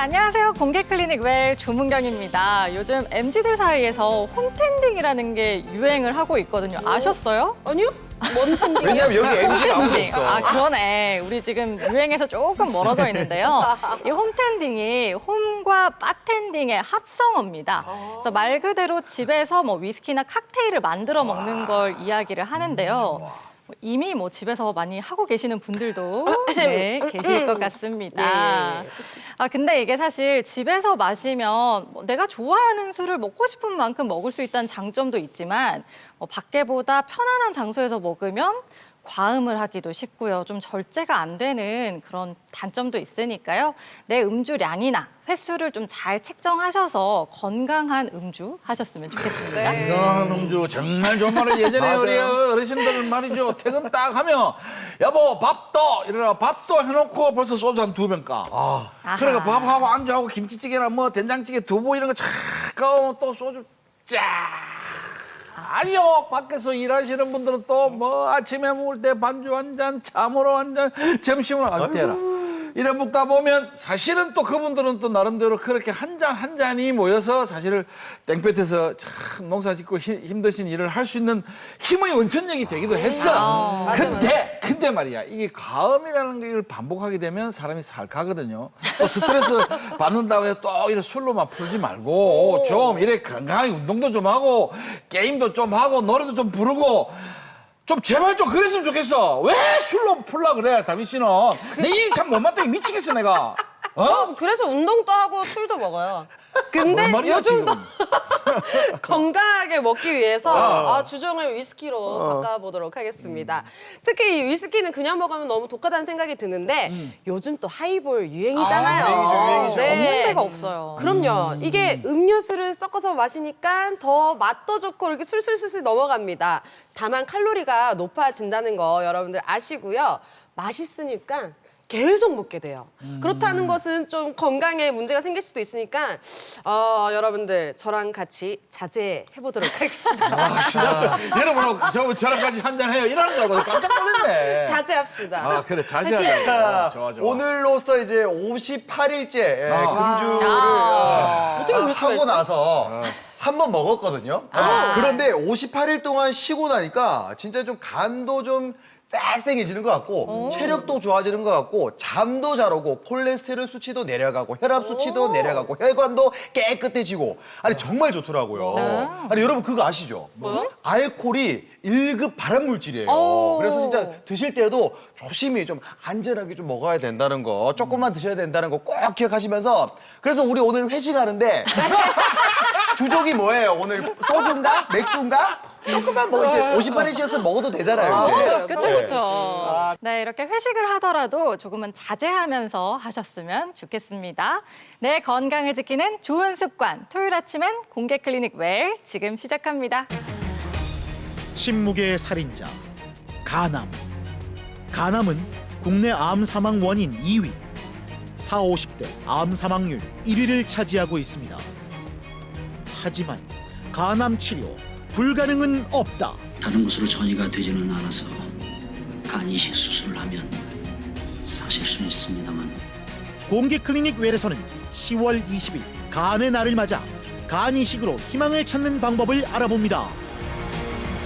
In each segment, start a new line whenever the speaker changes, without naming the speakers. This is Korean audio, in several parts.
안녕하세요. 공개클리닉 웰 조문경입니다. 요즘 MZ들 사이에서 홈텐딩이라는 게 유행을 하고 있거든요. 아셨어요?
아니요? 뭔 팬딩이요?
왜냐면 여기 MZ가 아무도
홈텐딩.
없어.
아, 그러네. 우리 지금 유행에서 조금 멀어져 있는데요. 이 홈텐딩이 홈과 바텐딩의 합성어입니다. 그래서 말 그대로 집에서 뭐 위스키나 칵테일을 만들어 먹는 걸 이야기를 하는데요. 이미 뭐 집에서 많이 하고 계시는 분들도 네, 계실 것 같습니다.
네.
아, 근데 이게 사실 집에서 마시면 뭐 내가 좋아하는 술을 먹고 싶은 만큼 먹을 수 있다는 장점도 있지만 밖에보다 편안한 장소에서 먹으면 과음을 하기도 쉽고요. 좀 절제가 안 되는 그런 단점도 있으니까요. 내 음주량이나 횟수를 좀 잘 책정하셔서 건강한 음주 하셨으면 좋겠습니다.
네.
건강한 음주 정말 좋은 말을 예전에 우리 어르신들 말이죠. 퇴근 딱 하면 여보 밥 떠! 이러라 밥도 해놓고 벌써 소주 한 2병 까.
아하.
그러니까 밥하고 안주하고 김치찌개나 뭐 된장찌개 두부 이런 거 착 까오면 또 소주 쫙. 아니요 밖에서 일하시는 분들은 또 뭐 아침에 먹을 때 반주 한 잔, 참으로 한 잔, 점심으로 안 때라. 이래 먹다 보면 사실은 또 그분들은 또 나름대로 그렇게 한 잔 한 잔이 모여서 사실 땡볕에서 참 농사 짓고 힘드신 일을 할 수 있는 힘의 원천력이 되기도 했어.
맞아,
근데 말이야 이게 과음이라는 걸 반복하게 되면 사람이 살가거든요. 또 스트레스 받는다고 해서 또 이래 술로만 풀지 말고 좀 이래 건강하게 운동도 좀 하고 게임도 좀 하고 노래도 좀 부르고 좀 제발 좀 그랬으면 좋겠어. 왜 술로 풀라 그래, 다미 씨는? 내 일 참 못마땅해 미치겠어, 내가. 어?
그래서 운동도 하고 술도 먹어요. 근데
뭔 말이야,
요즘도
지금.
건강하게 먹기 위해서 주종을 위스키로 바꿔보도록 하겠습니다. 특히 이 위스키는 그냥 먹으면 너무 독하다는 생각이 드는데 요즘 또 하이볼 유행이잖아요.
유행이죠.
없는 데가 없어요.
그럼요. 이게 음료수를 섞어서 마시니까 더 맛도 좋고 이렇게 술술술술 넘어갑니다. 다만 칼로리가 높아진다는 거 여러분들 아시고요. 맛있으니까 계속 먹게 돼요. 그렇다는 것은 좀 건강에 문제가 생길 수도 있으니까 여러분들 저랑 같이 자제해보도록 하겠습니다.
여러분, 저랑 같이 한잔해요. 이러는 줄 알고 깜짝 놀랐네.
자제합시다.
아, 그래, 자제하자. 좋아, 좋아.
오늘로써 이제 58일째
아.
금주를
어떻게 그럴 수가
하고
있지?
나서 한 번 먹었거든요. 그런데 58일 동안 쉬고 나니까 진짜 좀 간도 좀 쌩쌩해지는 것 같고 체력도 좋아지는 것 같고 잠도 잘 오고 콜레스테롤 수치도 내려가고 혈압 수치도 내려가고 혈관도 깨끗해지고 아니 정말 좋더라고요. 아니 여러분 그거 아시죠? 알코올이 1급 발암 물질이에요. 그래서 진짜 드실 때도 조심히 좀 안전하게 좀 먹어야 된다는 거 조금만 드셔야 된다는 거 꼭 기억하시면서 그래서 우리 오늘 회식하는데 주족이 뭐예요? 오늘 소주인가? 맥주인가? 조금만 뭐 이제 58일치였으면 먹어도 되잖아요. 이제.
그렇죠, 그렇죠. 네, 이렇게 회식을 하더라도 조금은 자제하면서 하셨으면 좋겠습니다. 내 건강을 지키는 좋은 습관. 토요일 아침엔 공개 클리닉 웰 지금 시작합니다.
침묵의 살인자 간암. 간암은 국내 암 사망 원인 2위, 40, 50대 암 사망률 1위를 차지하고 있습니다. 하지만 간암 치료 불가능은 없다.
다른 것으로 전이가 되지는 않아서 간 이식 수술을 하면 사실 수 있습니다만
공개 클리닉 웰에서는 10월 20일 간의 날을 맞아 간 이식으로 희망을 찾는 방법을 알아봅니다.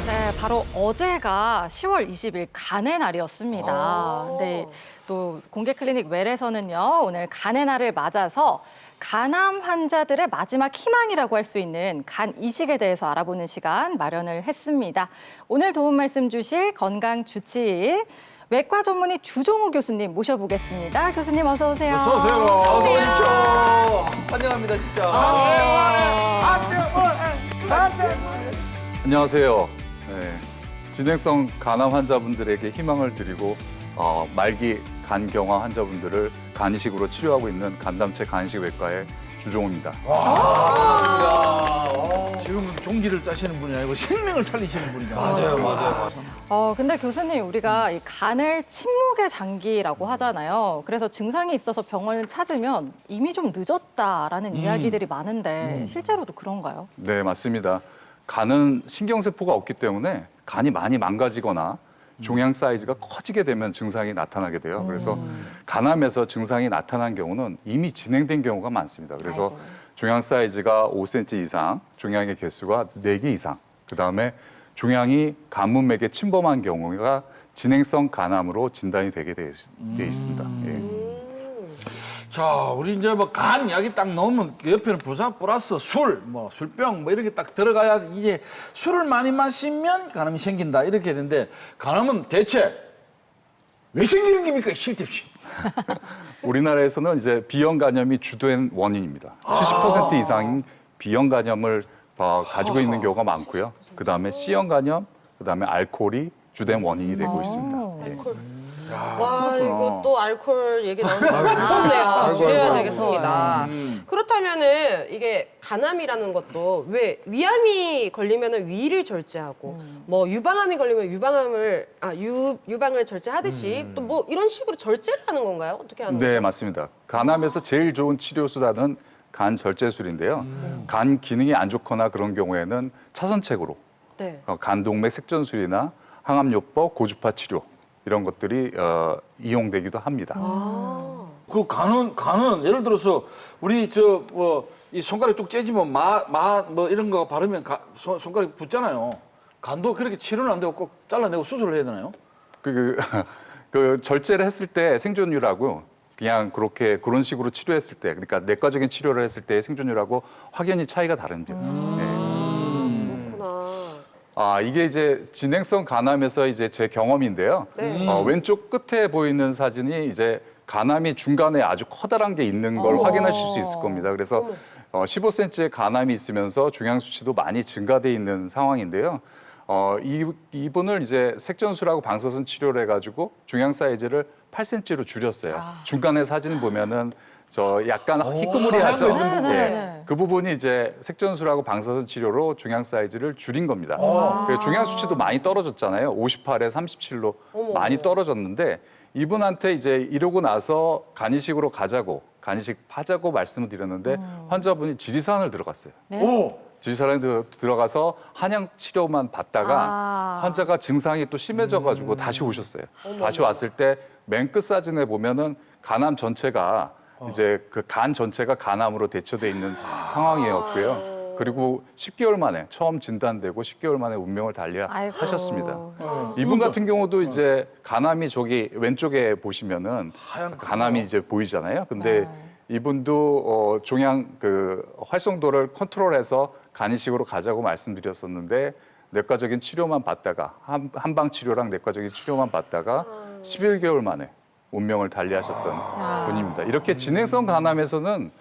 네, 바로 어제가 10월 20일 간의 날이었습니다. 네, 또 공개 클리닉 웰에서는요, 오늘 간의 날을 맞아서 간암 환자들의 마지막 희망이라고 할 수 있는 간 이식에 대해서 알아보는 시간 마련을 했습니다. 오늘 도움 말씀 주실 건강 주치의 외과 전문의 주종우 교수님 모셔보겠습니다. 교수님 어서 오세요.
어서 오세요.
어서 오십시오. 환영합니다 진짜.
안녕하세요. 네, 진행성 간암 환자분들에게 희망을 드리고 말기 간경화 환자분들을 간이식으로 치료하고 있는 간담체 간이식 외과의 주종우입니다.
지금은 종기를 짜시는 분이 아니고 생명을 살리시는 분이죠.
맞아요.
근데 교수님, 우리가 이 간을 침묵의 장기라고 하잖아요. 그래서 증상이 있어서 병원을 찾으면 이미 좀 늦었다라는 이야기들이 많은데 실제로도 그런가요?
네, 맞습니다. 간은 신경세포가 없기 때문에 간이 많이 망가지거나 종양 사이즈가 커지게 되면 증상이 나타나게 돼요. 그래서 간암에서 증상이 나타난 경우는 이미 진행된 경우가 많습니다. 그래서 종양 사이즈가 5cm 이상, 종양의 개수가 4개 이상, 그다음에 종양이 간문맥에 침범한 경우가 진행성 간암으로 진단이 되게 돼 있습니다. 예.
자, 우리 이제 뭐 간 약이 딱 나오면 그 옆에는 부산 플러스 술, 뭐 술병 뭐 이렇게 딱 들어가야 이제 술을 많이 마시면 간암이 생긴다 이렇게 되는데 간암은 대체 왜 생기는 겁니까 실제시?
우리나라에서는 이제 B형 간염이 주된 원인입니다. 70% 이상인 B형 간염을 가지고 있는 경우가 많고요. 그다음에 C형 간염, 그다음에 알코올이 주된 원인이 되고 있습니다. 예.
와, 이거 또 알코올 얘기 나오니까 무섭네요. 줄여야 되겠습니다. 그렇다면은 이게 간암이라는 것도 왜 위암이 걸리면은 위를 절제하고 뭐 유방암이 걸리면 유방을 절제하듯이 또 뭐 이런 식으로 절제를 하는 건가요? 어떻게 하는 거죠?
네, 맞습니다. 간암에서 제일 좋은 치료 수단은 간 절제술인데요. 간 기능이 안 좋거나 그런 경우에는 차선책으로
네.
간동맥 색전술이나 항암요법, 고주파 치료 이런 것들이 이용되기도 합니다.
그 간은 예를 들어서 우리 저 뭐 이 손가락 뚝 째지면 뭐 이런 거 바르면 손가락이 붓잖아요. 간도 그렇게 치료는 안 되고 꼭 잘라내고 수술을 해야 되나요?
그 절제를 했을 때 생존율하고 그냥 그런 식으로 치료했을 때, 그러니까 내과적인 치료를 했을 때 생존율하고 확연히 차이가 다릅니다.
그렇구나.
이게 이제 진행성 간암에서 이제 제 경험인데요.
네.
왼쪽 끝에 보이는 사진이 이제 간암이 중간에 아주 커다란 게 있는 걸 확인하실 수 있을 겁니다. 그래서 15cm의 간암이 있으면서 종양 수치도 많이 증가돼 있는 상황인데요. 이분을 이제 색전술하고 방사선 치료를 해가지고 종양 사이즈를 8cm로 줄였어요. 중간에 사진 보면은 저 약간 희끄무리하죠.
네.
그 부분이 이제 색전술하고 방사선 치료로 종양 사이즈를 줄인 겁니다. 그래서 종양 수치도 많이 떨어졌잖아요. 58에 37로 많이 떨어졌는데 이분한테 이제 이러고 나서 간이식으로 간이식하자고 말씀을 드렸는데 환자분이 지리산을 들어갔어요.
오.
지리산에 들어가서 한약 치료만 받다가 환자가 증상이 또 심해져가지고 다시 오셨어요. 다시 왔을 때 맨 끝 사진에 보면은 간암 전체가 이제 그 간 전체가 간암으로 대처돼 있는 상황이었고요. 그리고 10개월 만에 처음 진단되고 10개월 만에 운명을 달리하셨습니다. 이분 같은 경우도 이제 간암이 저기 왼쪽에 보시면은 간암이 이제 보이잖아요. 근데 이분도 종양 그 활성도를 컨트롤해서 간이식으로 가자고 말씀드렸었는데 내과적인 치료만 받다가 한방 치료랑 내과적인 치료만 받다가 11개월 만에 운명을 달리하셨던 분입니다. 이렇게 진행성 간암에서는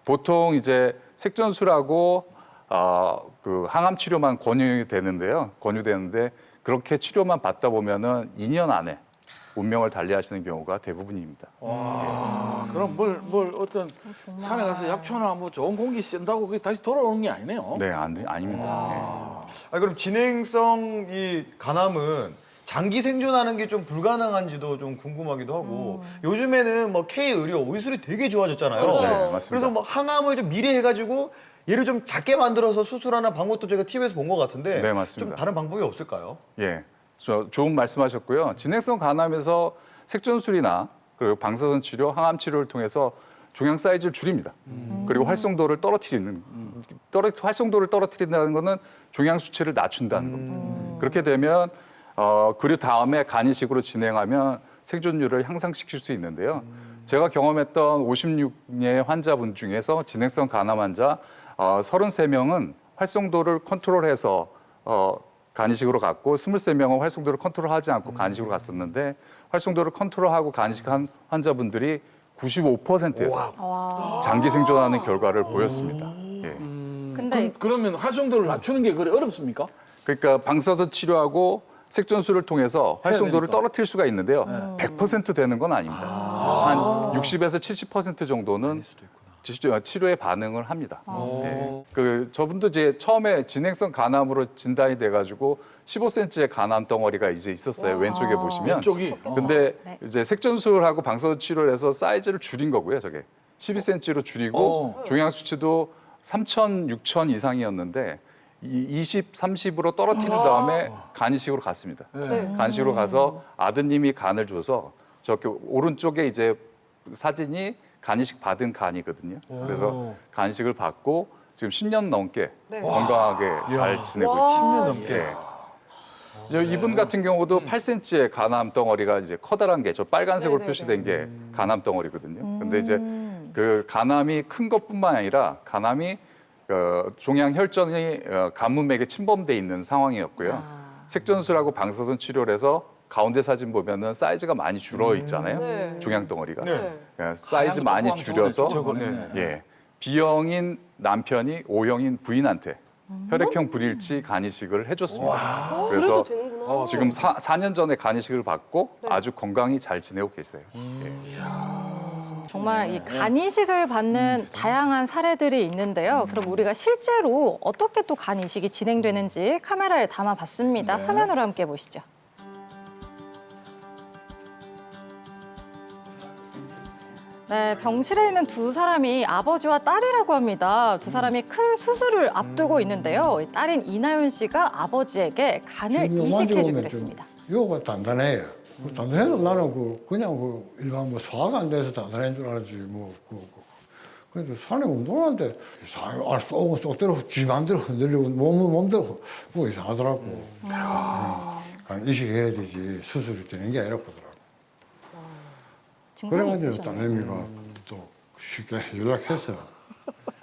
보통 이제 색전술하고 그 항암 치료만 권유되는데 그렇게 치료만 받다 보면은 2년 안에 운명을 달리하시는 경우가 대부분입니다.
그럼 뭘 어떤 산에 가서 약초나 뭐 좋은 공기 쓴다고 그게 다시 돌아오는 게 아니네요.
네, 아닙니다.
그럼 진행성 이 간암은 장기 생존하는 게 좀 불가능한지도 좀 궁금하기도 하고 요즘에는 뭐 K 의료 의술이 되게 좋아졌잖아요.
그렇죠.
네, 맞습니다.
그래서 뭐 항암을 좀 미리 해가지고 얘를 좀 작게 만들어서 수술하는 방법도 제가 TV에서 본 것 같은데
네, 맞습니다.
좀 다른 방법이 없을까요?
예, 좋은 말씀하셨고요. 진행성 간암에서 색전술이나 그리고 방사선 치료, 항암 치료를 통해서 종양 사이즈를 줄입니다. 그리고 활성도를 떨어뜨린다는 것은 종양 수치를 낮춘다는 겁니다. 그렇게 되면 그리고 다음에 간이식으로 진행하면 생존율을 향상시킬 수 있는데요. 제가 경험했던 56의 환자분 중에서 진행성 간암 환자 33명은 활성도를 컨트롤해서 간이식으로 갔고 23명은 활성도를 컨트롤하지 않고 간이식으로 갔었는데 활성도를 컨트롤하고 간이식한 환자분들이 95%에서 장기 생존하는 결과를 보였습니다. 예.
근데
그러면 활성도를 낮추는 게 그래 어렵습니까?
그러니까 방사선 치료하고 색전술을 통해서 활성도를
되니까.
떨어뜨릴 수가 있는데요. 100% 되는 건 아닙니다. 한 60에서 70% 정도는 치료에 반응을 합니다. 예. 저분도 이제 처음에 진행성 간암으로 진단이 돼가지고 15cm의 간암 덩어리가 이제 있었어요. 왼쪽에 보시면.
왼쪽이.
근데 이제 색전술하고 방사선 치료를 해서 사이즈를 줄인 거고요. 저게 12cm로 줄이고 종양 수치도 3,000, 6,000 이상이었는데 20, 30으로 떨어뜨린 다음에 간이식으로 갔습니다.
네.
간이식으로 가서 아드님이 간을 줘서 저렇게 오른쪽에 이제 사진이 간이식 받은 간이거든요. 그래서 간이식을 받고 지금 10년 넘게
네.
건강하게 잘 지내고
와.
있습니다.
10년 넘게.
예. 이분 같은 경우도 8cm의 간암 덩어리가 이제 커다란 게 저 빨간색으로
네네네.
표시된 게 간암 덩어리거든요. 근데 이제 그 간암이 큰 것뿐만 아니라 간암이 종양 혈전이 간문맥에 침범돼 있는 상황이었고요. 색전술하고 방사선 치료를 해서 가운데 사진 보면은 사이즈가 많이 줄어 있잖아요.
네.
종양 덩어리가.
네.
사이즈 많이 줄여서
저거네.
예. B형인 남편이 O형인 부인한테 혈액형 불일치 간이식을 해줬습니다.
그래도
그래서
되는구나.
지금 4년 전에 간이식을 받고
네.
아주 건강히 잘 지내고 계세요. 예.
정말 이 간이식을 받는 다양한 사례들이 있는데요. 그럼 우리가 실제로 어떻게 또 간이식이 진행되는지 카메라에 담아봤습니다. 화면으로 함께 보시죠. 네, 병실에 있는 두 사람이 아버지와 딸이라고 합니다. 두 사람이 큰 수술을 앞두고 있는데요. 딸인 이나연 씨가 아버지에게 간을 이식해주기로 했습니다.
요가 단단해요. 단단해도 나는 그냥 일반 소화가 안 돼서 단단한 줄 알았지 그래도 산에 운동하는데 이상하게 쏙대로 지 맘대로 흔들리고 몸대로 그거 이상하더라고. 그냥 이식해야 되지 수술이 되는 게 아니라 그러더라고.
증상이
그래가지고
있으셨나요?
딸내미가 또 쉽게 연락해서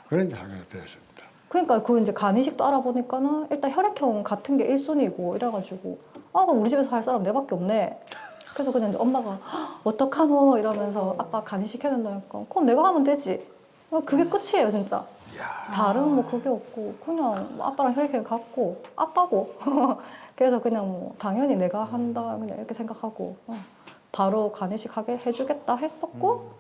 그런 데 하게 되었습니다.
그러니까 그 이제 간이식도 알아보니까는 일단 혈액형 같은 게 1순위고 이래가지고 그럼 우리 집에서 할 사람 내밖에 없네. 그래서 그냥 이제 엄마가 어떡하노 이러면서 아빠 간이식 해야 된다니까 그럼 내가 하면 되지. 그게 끝이에요 진짜. 다른 뭐 그게 없고 그냥 아빠랑 혈액형 같고 아빠고 그래서 그냥 뭐 당연히 내가 한다 그냥 이렇게 생각하고 바로 간이식 하게 해주겠다 했었고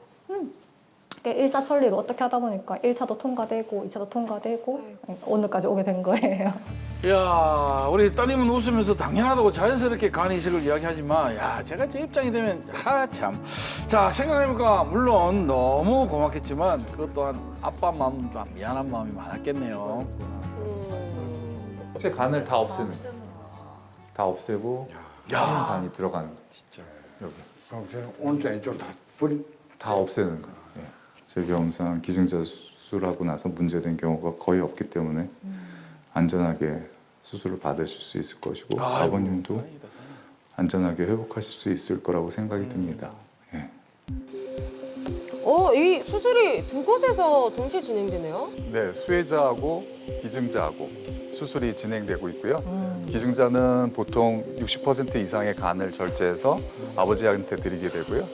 일사천리로 어떻게 하다 보니까 1차도 통과되고 2차도 통과되고 오늘까지 오게 된 거예요.
야, 우리 따님은 웃으면서 당연하다고 자연스럽게 간이식을 이야기하지만, 야, 제가 제 입장이 되면, 참. 자, 생각해보니까, 물론 너무 고맙겠지만, 그것 또한 아빠 마음도 미안한 마음이 많았겠네요.
제 간을 다 없애는 거예요. 다 없애고 다른 간이 들어가는 거예요. 진짜 여기
그럼 저는 오른쪽 왼쪽 다 뿌리
다 없애는 거예요. 예. 제 경험상 기증자 수술하고 나서 문제된 경우가 거의 없기 때문에 안전하게 수술을 받으실 수 있을 것이고 아버님도 안전하게 회복하실 수 있을 거라고 생각이 듭니다. 예.
이 수술이 두 곳에서 동시에 진행되네요.
네, 수혜자하고 기증자하고 수술이 진행되고 있고요. 기증자는 보통 60% 이상의 간을 절제해서 아버지한테 드리게 되고요.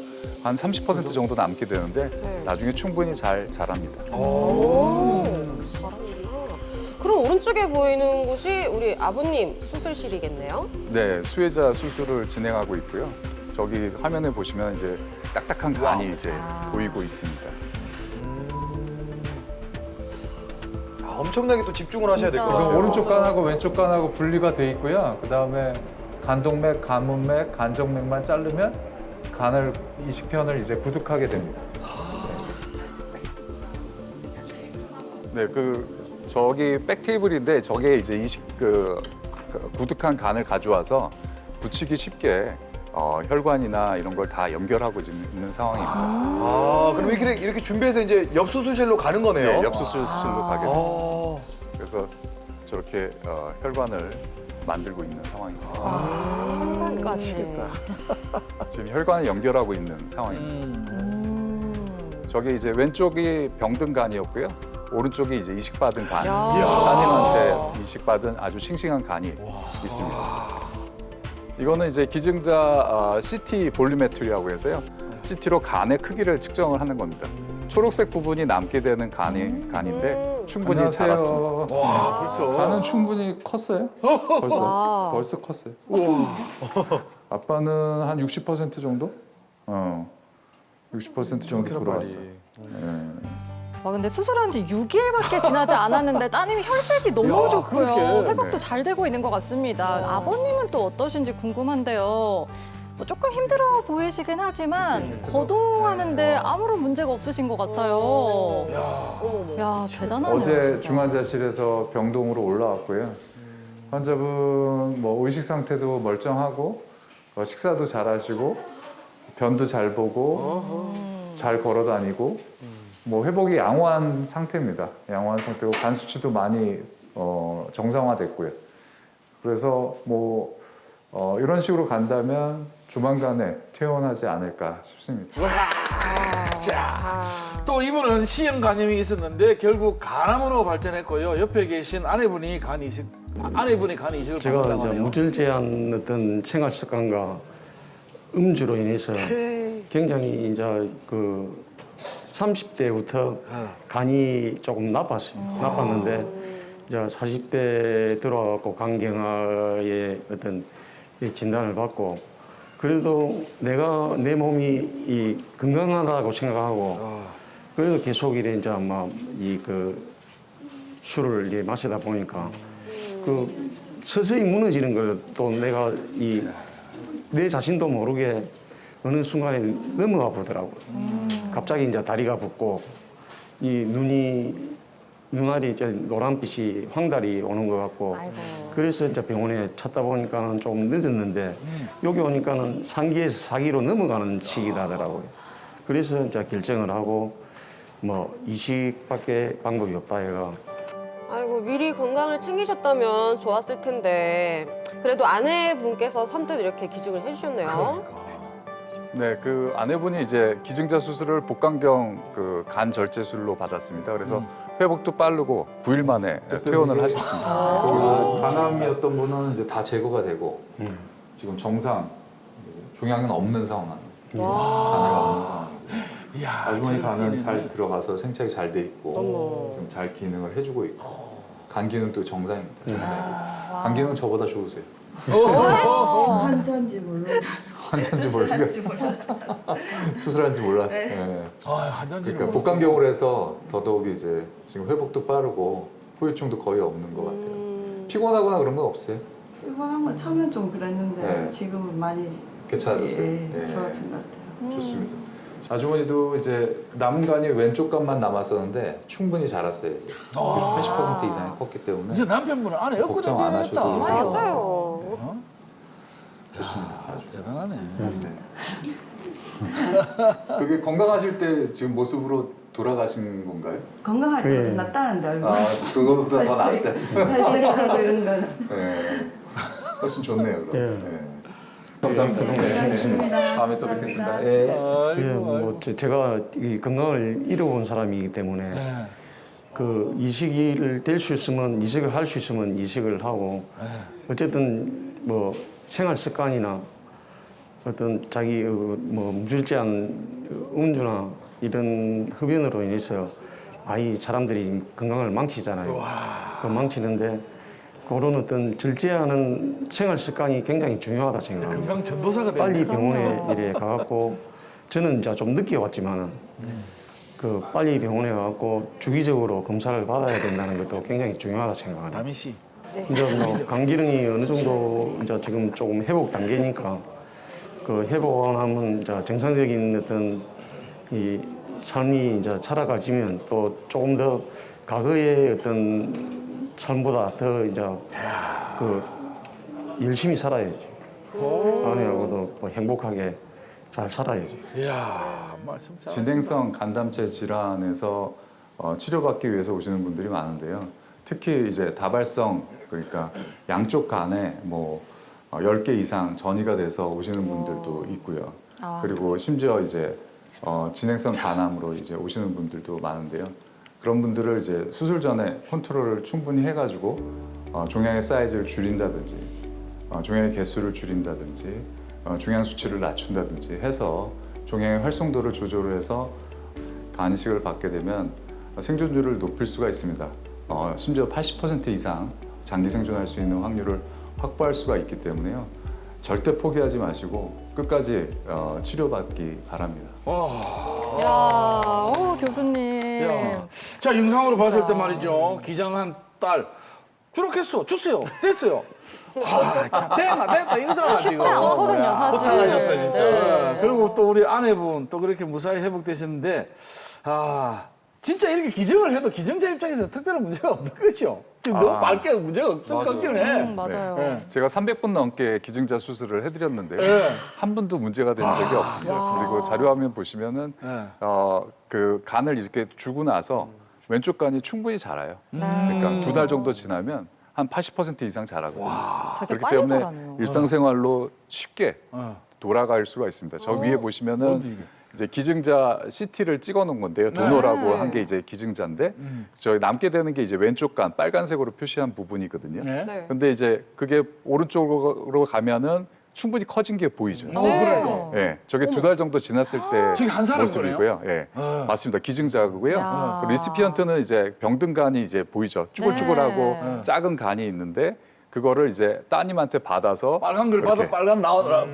한 30% 정도 남게 되는데
네.
나중에 충분히 잘 자랍니다.
잘하는구나. 그럼 오른쪽에 보이는 곳이 우리 아버님 수술실이겠네요.
네, 수혜자 수술을 진행하고 있고요. 저기 화면에 보시면 이제 딱딱한 간이 이제 보이고 있습니다.
엄청나게 또 집중을 하셔야 될 것
진짜.
같아요.
오른쪽 간하고 왼쪽 간하고 분리가 돼 있고요. 그다음에 간동맥, 간문맥, 간정맥만 자르면 간을 이식편을 이제 구득하게 됩니다. 네, 저기 백 테이블인데 저게 이제 구득한 간을 가져와서 붙이기 쉽게 혈관이나 이런 걸 다 연결하고 있는 상황입니다.
그럼 이렇게 준비해서 이제 옆 수술실로 가는 거네요.
네, 옆 수술실로 가게 됩니다. 그래서 저렇게 혈관을 만들고 있는 상황입니다.
미치겠다.
지금 혈관을 연결하고 있는 상황입니다. 저게 이제 왼쪽이 병든 간이었고요. 오른쪽이 이제 이식받은 간. 따님한테 이식받은 아주 싱싱한 간이 있습니다. 이거는 이제 기증자 CT 볼리메트리라고 해서요. CT로 간의 크기를 측정을 하는 겁니다. 초록색 부분이 남게 되는 간인데 충분히 자랐습니다.
와, 벌써.
간은 충분히 컸어요. 벌써 컸어요. 아빠는 한 60% 정도? 60% 정도 돌아왔어요.
와, 근데 수술한 지 6일밖에 지나지 않았는데 따님이 혈색이 너무 좋고요.
그러게.
회복도
네.
잘 되고 있는 것 같습니다. 아버님은 또 어떠신지 궁금한데요. 뭐 조금 힘들어 보이시긴 하지만 거동하는데 아무런 문제가 없으신 것 같아요. 야, 대단하네요.
어제
진짜.
중환자실에서 병동으로 올라왔고요. 환자분 뭐 의식 상태도 멀쩡하고 식사도 잘하시고 변도 잘 보고 잘 걸어 다니고 뭐 회복이 양호한 상태입니다. 양호한 상태고 간 수치도 많이 정상화됐고요. 그래서 뭐 이런 식으로 간다면 조만간에 퇴원하지 않을까 싶습니다.
자, 또 이분은 시형 간염이 있었는데 결국 간암으로 발전했고요. 옆에 계신 아내분이 간 이식을
제가
받았다고
이제
하네요.
무절제한 어떤 생활 습관과 음주로 인해서 굉장히 이제 그 30대부터 간이 조금 나빴는데 이제 40대 들어와갖고 간경화의 어떤 이 진단을 받고 그래도 내가 내 몸이 이 건강하다고 생각하고 그래도 계속 이래 이제 아마 이 그 술을 이제 마시다 보니까 그 서서히 무너지는 걸 또 내가 이 내 자신도 모르게 어느 순간에 넘어가 보더라고요. 갑자기 이제 다리가 붓고 이 눈알이 이제 노란빛이 황달이 오는 것 같고 그래서 이제 병원에 찾다 보니까는 좀 늦었는데 여기 오니까는 3기에서 4기로 넘어가는 시기다 하더라고요. 그래서 이제 결정을 하고 뭐 이식밖에 방법이 없다 해가
아이고 미리 건강을 챙기셨다면 좋았을 텐데 그래도 아내분께서 선뜻 이렇게 기증을 해주셨네요.
네, 그 아내분이 이제 기증자 수술을 복강경 그 간 절제술로 받았습니다. 그래서 회복도 빠르고 9일 만에 퇴원을 하셨습니다. 그리고 간암이었던 분은 이제 다 제거가 되고 지금 정상 종양은 없는 상황입니다. 간암이 없는 상황이고
이야,
아주머니 간은
재밌네.
잘 들어가서 생착이 잘 돼 있고
어머.
지금 잘 기능을 해주고 있고 간 기능도 정상입니다. 정상입니다. 간 기능 저보다 좋으세요.
환자인지 몰라.
환자인지 모르고 수술한지 몰라. 네.
한잔지
그러니까 복강경으로 해서 더더욱 이제 지금 회복도 빠르고 후유증도 거의 없는 것 같아요. 피곤하거나 그런 건 없어요?
피곤한 건 처음엔 좀 그랬는데
네.
지금은 많이
괜찮아졌어요?
예, 좋아진 것 같아요.
좋습니다. 아주머니도 이제 남은 간이 왼쪽 간만 남았었는데 충분히 자랐어요. 이제 80% 이상이 컸기 때문에
이제 남편분은 안에 엮고
걱정 안 하셔도
되겠다.
돼요.
맞아요.
좋습니다. 아주.
대단하네.
그게 건강하실 때 지금 모습으로 돌아가신 건가요?
건강할
예.
때보다 낫다는데 얼굴.
아, 그거보다 더 낫대.
활색하고 이런 거는.
네. 훨씬 좋네요. 그럼.
예.
네. 감사합니다. 네. 다음에 또 뵙겠습니다. 예.
예, 뭐 제가 이 건강을 잃어온 사람이기 때문에
네.
그 이식을 될 수 있으면 이식을 할 수 있으면 이식을 하고 어쨌든 뭐 생활 습관이나 어떤 자기 뭐 무절제한 음주나 이런 흡연으로 인해서 아이 사람들이 건강을 망치잖아요. 그 망치는데 그런 어떤 절제하는 생활 습관이 굉장히 중요하다 생각합니다.
금방 전도사가
빨리
됐네.
병원에 이래 가갖고 저는 이제 좀 늦게 왔지만은 그 빨리 병원에 가갖고 주기적으로 검사를 받아야 된다는 것도 굉장히 중요하다 생각합니다.
다미 씨.
이제 뭐 간 기능이 어느 정도 이제 지금 조금 회복 단계니까 그 회복하면 이제 정상적인 어떤 이 삶이 이제 살아가지면 또 조금 더 과거의 어떤 삶보다 더 이제 그 열심히 살아야지. 아내하고도 뭐 행복하게 잘 살아야지.
이야, 말씀 잘.
진행성 간담체 질환에서 치료받기 위해서 오시는 분들이 많은데요. 특히 이제 다발성 그러니까 양쪽 간에 뭐 10개 이상 전이가 돼서 오시는 분들도 있고요. 그리고 심지어 이제 진행성 간암으로 이제 오시는 분들도 많은데요. 그런 분들을 이제 수술 전에 컨트롤을 충분히 해가지고 종양의 사이즈를 줄인다든지 종양의 개수를 줄인다든지 종양 수치를 낮춘다든지 해서 종양의 활성도를 조절을 해서 간 이식을 받게 되면 생존율을 높일 수가 있습니다. 심지어 80% 이상 장기 생존할 수 있는 확률을 확보할 수가 있기 때문에요. 절대 포기하지 마시고 끝까지 치료받기 바랍니다.
야, 교수님.
야. 자, 영상으로 봤을 때 말이죠. 기장한 딸. 그렇겠어. 주세요. 됐어요. 참 됐다 이거잖아 지금.
쉽지 않거든요, 사실.
고통하셨어요, 진짜.
네. 그리고 또 우리 아내분 또 그렇게 무사히 회복되셨는데 진짜 이렇게 기증을 해도 기증자 입장에서는 특별한 문제가 없는 거죠. 지금 너무 밝게 문제가 없을 것 같긴 해.
맞아요.
네.
제가 300분 넘게 기증자 수술을 해드렸는데요.
네.
한 번도 문제가 된 적이 없습니다. 그리고 자료화면 보시면은
네.
그 간을 이렇게 주고 나서 왼쪽 간이 충분히 자라요. 그러니까 2달 정도 지나면 한 80% 이상 자라거든요.
되게
그렇기
빨리
때문에
자라네요.
일상생활로 쉽게 돌아갈 수가 있습니다. 저 위에 보시면은 이제 기증자 CT를 찍어놓은 건데요. 도너라고 한 게 이제 기증자인데 저희 남게 되는 게 이제 왼쪽 간 빨간색으로 표시한 부분이거든요.
네.
네.
근데 이제 그게 오른쪽으로 가면은 충분히 커진 게 보이죠.
그러니까.
예, 저게 2달 정도 지났을 때
저게 한 사람
모습이고요. 예, 맞습니다. 기증자고요.
야.
리시피언트는 이제 병든 간이 이제 보이죠. 쭈글쭈글하고 작은 간이 있는데 그거를 이제 따님한테 받아서
빨간 걸
이렇게,
받아 빨간 나오더라.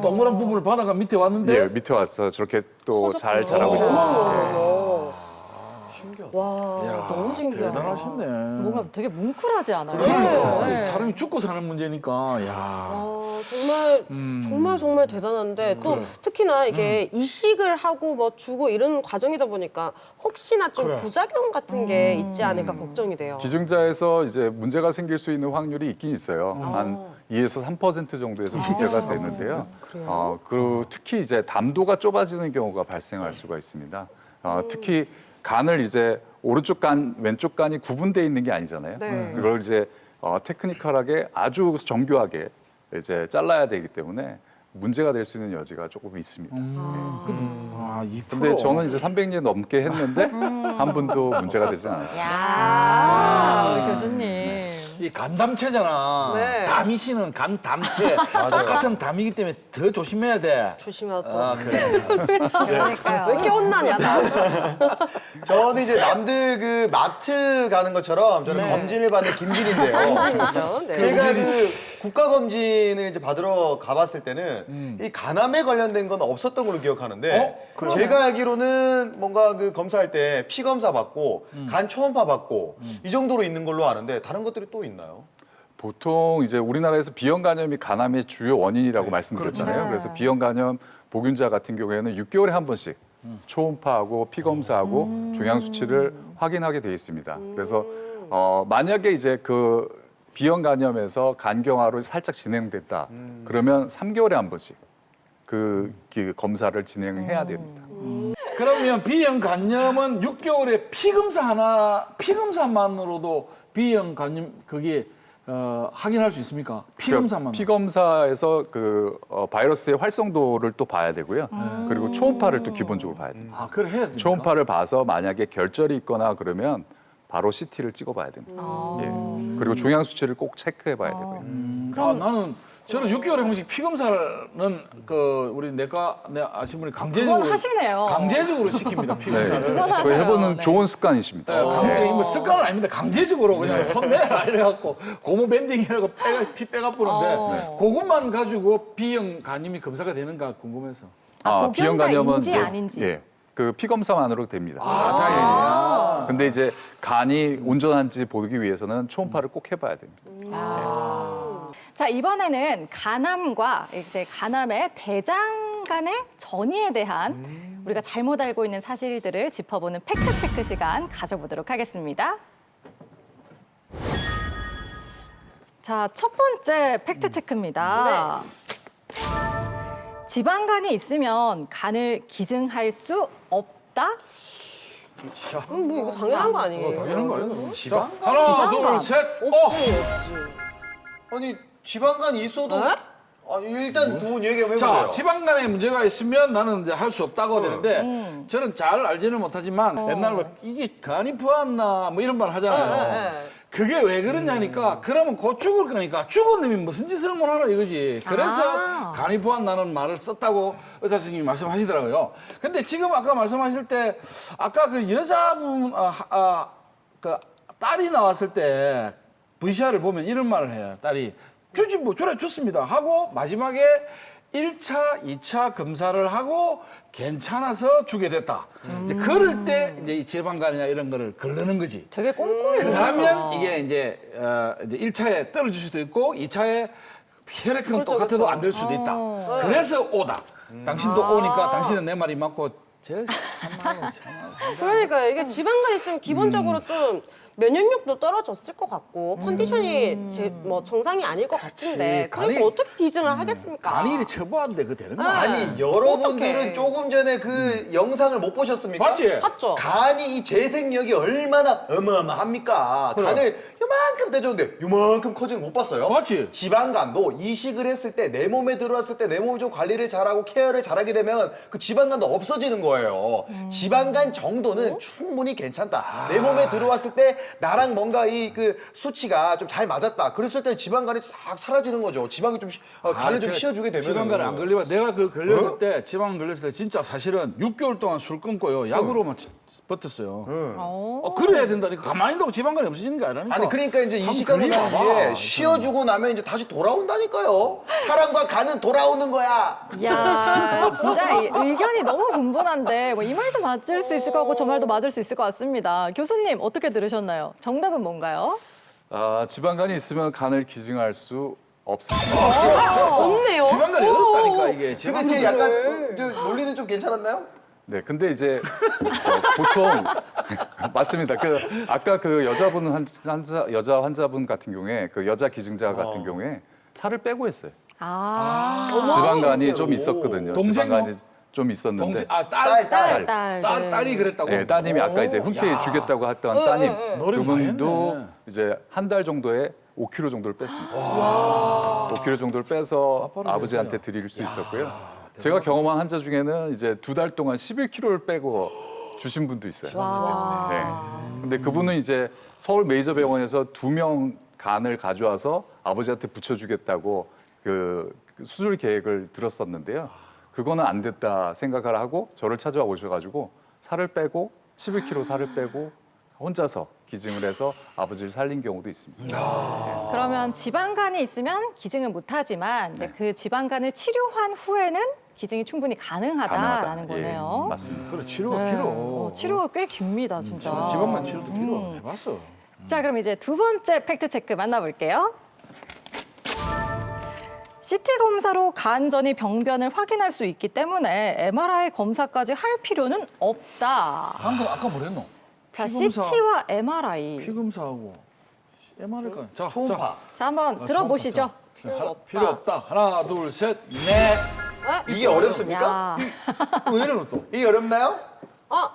동그란 부분을 받아가 밑에 왔는데
예, 밑에 와서 저렇게 또 잘 자라고 있습니다.
와,
이야,
너무 신기하다.
대단하신데.
뭔가 되게 뭉클하지 않아요?
그러니까
네.
사람이 죽고 사는 문제니까. 야.
정말 대단한데 또 특히나 이게 이식을 하고 뭐 주고 이런 과정이다 보니까 혹시나 좀 부작용 같은 게 있지 않을까 걱정이 돼요.
기증자에서 이제 문제가 생길 수 있는 확률이 있긴 있어요. 한 2에서 3% 정도에서 문제가 되는데요. 그리고 특히 이제 담도가 좁아지는 경우가 발생할 수가 있습니다. 특히 간을 이제 오른쪽 간, 왼쪽 간이 구분되어 있는 게 아니잖아요.
네.
그걸 이제 테크니컬하게 아주 정교하게 이제 잘라야 되기 때문에 문제가 될 수 있는 여지가 조금 있습니다.
2%.
근데 저는 이제 300년 넘게 했는데 한 분도 문제가 되지 않았어요.
야, 교수님.
이 간담체잖아.
네.
담이 씨는 간담체. 똑같은 담이기 때문에 더 조심해야 돼.
조심하고 또.
아, 그래.
그러니까요.
왜 이렇게 혼나냐 나.
저는 이제 남들 그 마트 가는 것처럼 저는 검진을 받는 김진인데요.
진심이죠. 네.
제가 그 국가 검진을 이제 받으러 가봤을 때는 이 간암에 관련된 건 없었던 걸로 기억하는데 제가 알기로는 뭔가 그 검사할 때 피 검사 받고 간 초음파 받고 이 정도로 있는 걸로 아는데 다른 것들이 또 있나요?
보통 이제 우리나라에서 비형 간염이 간암의 주요 원인이라고 말씀드렸잖아요. 그래서 비형 간염 보균자 같은 경우에는 6개월에 한 번씩 초음파하고 피 검사하고 종양 수치를 확인하게 돼 있습니다. 그래서 만약에 이제 그 비형 간염에서 간경화로 살짝 진행됐다. 그러면 3개월에 한 번씩 그 검사를 진행해야 됩니다.
그러면 B형 간염은 6개월에 피검사만으로도 B형 간염 그게 확인할 수 있습니까? 피검사만.
피 검사에서 그 바이러스의 활성도를 또 봐야 되고요. 그리고 초음파를 또 기본적으로 봐야 됩니다.
아, 그래 해야 됩니까?
초음파를 봐서 만약에 결절이 있거나 그러면 바로 CT를 찍어봐야 됩니다. 예. 그리고 종양 수치를 꼭 체크해봐야 되고요.
저는 6개월에 한 번씩 피검사는 그 우리 내과 아시는 분이 강제적으로
그건 하시네요.
강제적으로 시킵니다. 피검사를.
그건
그
하세요.
해보는
네.
좋은 습관이십니다.
뭐 습관은 아닙니다. 강제적으로 그냥 손 내라 이래갖고 고무 밴딩이라고 피 빼가 뿌는데 그것만 가지고 B형 간염이 검사가 되는가 궁금해서.
비형 간염은
보균자인지
이제,
아닌지.
예, 그 피 검사만으로 됩니다.
다행이야.
근데 이제 간이 온전한지 보기 위해서는 초음파를 꼭 해봐야 됩니다.
자, 이번에는 간암과 이제 간암의 대장간의 전이에 대한 우리가 잘못 알고 있는 사실들을 짚어보는 팩트 체크 시간 가져보도록 하겠습니다. 자, 첫 번째 팩트 체크입니다. 지방간이 있으면 간을 기증할 수 없다?
뭐 이거 당연한 거 아니에요?
당연한 거 아니에요?
지방?
하나, 둘, 셋.
아니 지방간이 있어도 아니, 일단 두 분 얘기 한번
자,
해보세요.
지방간에 문제가 있으면 나는 이제 할 수 없다고 되는데 저는 잘 알지는 못하지만 옛날에 이게 간이 부었나 뭐 이런 말 하잖아요. 그게 왜 그러냐니까 그러면 곧 죽을 거니까 죽은 놈이 무슨 짓을 못 하나 이거지. 그래서 간이 부었나는 말을 썼다고 의사 선생님이 말씀하시더라고요. 근데 지금 아까 말씀하실 때 아까 그 여자분 그 딸이 나왔을 때 VCR을 보면 이런 말을 해요. 딸이 주지 뭐 주라 줬습니다 하고 마지막에 1차, 2차 검사를 하고 괜찮아서 주게 됐다. 이제 그럴 때 이제 이 지방간이나 이런 거를 걸르는 거지.
되게 꼼꼼히
그러면 이게 이제 1차에 떨어질 수도 있고 2차에 혈액형 똑같아도 안 될 수도 있다. 그래서 오다. 당신도 오니까 당신은 내 말이 맞고 제일 참아요.
그러니까 이게 지방간 있으면 기본적으로 좀 면역력도 떨어졌을 것 같고 컨디션이 뭐 정상이 아닐 것 같은데 그러니까
간이-
어떻게 기증을 하겠습니까?
간이 이리 처부한데 그 되는 거야.
아니 여러분들은
어떡해.
조금 전에 그 영상을 못 보셨습니까?
봤지?
봤죠?
간이 이 재생력이 얼마나 어마어마합니까?
그래.
간을 요만큼 떼줬는데 요만큼 커지는 거 못 봤어요?
봤지?
지방간도 이식을 했을 때 내 몸에 들어왔을 때 내 몸 좀 관리를 잘하고 케어를 잘하게 되면 그 지방간도 없어지는 거예요. 지방간 정도는 충분히 괜찮다. 내 몸에 들어왔을 때 나랑 뭔가 이 그 수치가 좀 잘 맞았다. 그랬을 때 지방간이 싹 사라지는 거죠. 지방이 좀 간을 좀 쉬어주게 되면
지방간 안 걸리면 내가 그 걸렸을 때 지방 걸렸을 때 진짜 사실은 6개월 동안 술 끊고요. 약으로만 버텼어요. 그래야 된다니까. 가만히 있다고 지방간이 없어지는 게 아니라니까.
아니 그러니까 이제
한번
이식하는
걸려봐봐.
게 쉬어주고 나면 이제 다시 돌아온다니까요. 사랑과 간은 돌아오는 거야.
야, 진짜 이 의견이 너무 분분한데 뭐 이 말도 맞을 수 있을 것 같고 저 말도 맞을 수 있을 것 같습니다. 교수님 어떻게 들으셨나요? 정답은 뭔가요?
지방간이 있으면 간을 기증할 수 없습니다.
없네요.
지방간이 어렵다니까 이게.
근데 제 약간 논리는 좀 괜찮았나요?
네, 근데 이제 보통 맞습니다. 아까 그 여자분 여자 환자분 같은 경우에 그 여자 기증자 같은 경우에 살을 빼고 했어요. 지방간이 좀 있었거든요.
동생은?
지방간이 좀 있었는데.
동생, 딸.
딸.
딸이 그랬다고?
네, 따님이 아까 이제 흔쾌히 주겠다고 했던 따님
노력 많이
그분도
했네.
이제 한 달 정도에 5kg 정도를 뺐습니다. 5kg 정도를 빼서 아버지한테 드릴 수 있었고요. 제가 경험한 환자 중에는 이제 2달 동안 11kg를 빼고 주신 분도 있어요.
와.
네. 근데 그분은 이제 서울 메이저 병원에서 2명 간을 가져와서 아버지한테 붙여주겠다고 그 수술 계획을 들었었는데요. 그거는 안 됐다 생각을 하고 저를 찾아와 오셔가지고 살을 빼고 11kg 살을 빼고 혼자서 기증을 해서 아버지를 살린 경우도 있습니다.
그러면 지방간이 있으면 기증은 못하지만 이제 그 지방간을 치료한 후에는 기증이 충분히 가능하다라는 거네요.
예, 맞습니다.
그래, 치료가
네.
길어.
치료가 꽤 깁니다, 진짜.
지방간 치료도 길어. 해봤어.
자, 그럼 이제 두 번째 팩트 체크 만나볼게요. CT 검사로 간 전이 병변을 확인할 수 있기 때문에 MRI 검사까지 할 필요는 없다.
방금 아까 뭐랬노?
자,
피검사.
CT와 MRI.
피검사하고 MRI가. 자,
초음파.
자, 한번 들어보시죠.
필요 없다. 하나, 둘, 셋, 넷.
이게 어렵습니까?
야,
왜 이러노 또?
이게 어렵나요?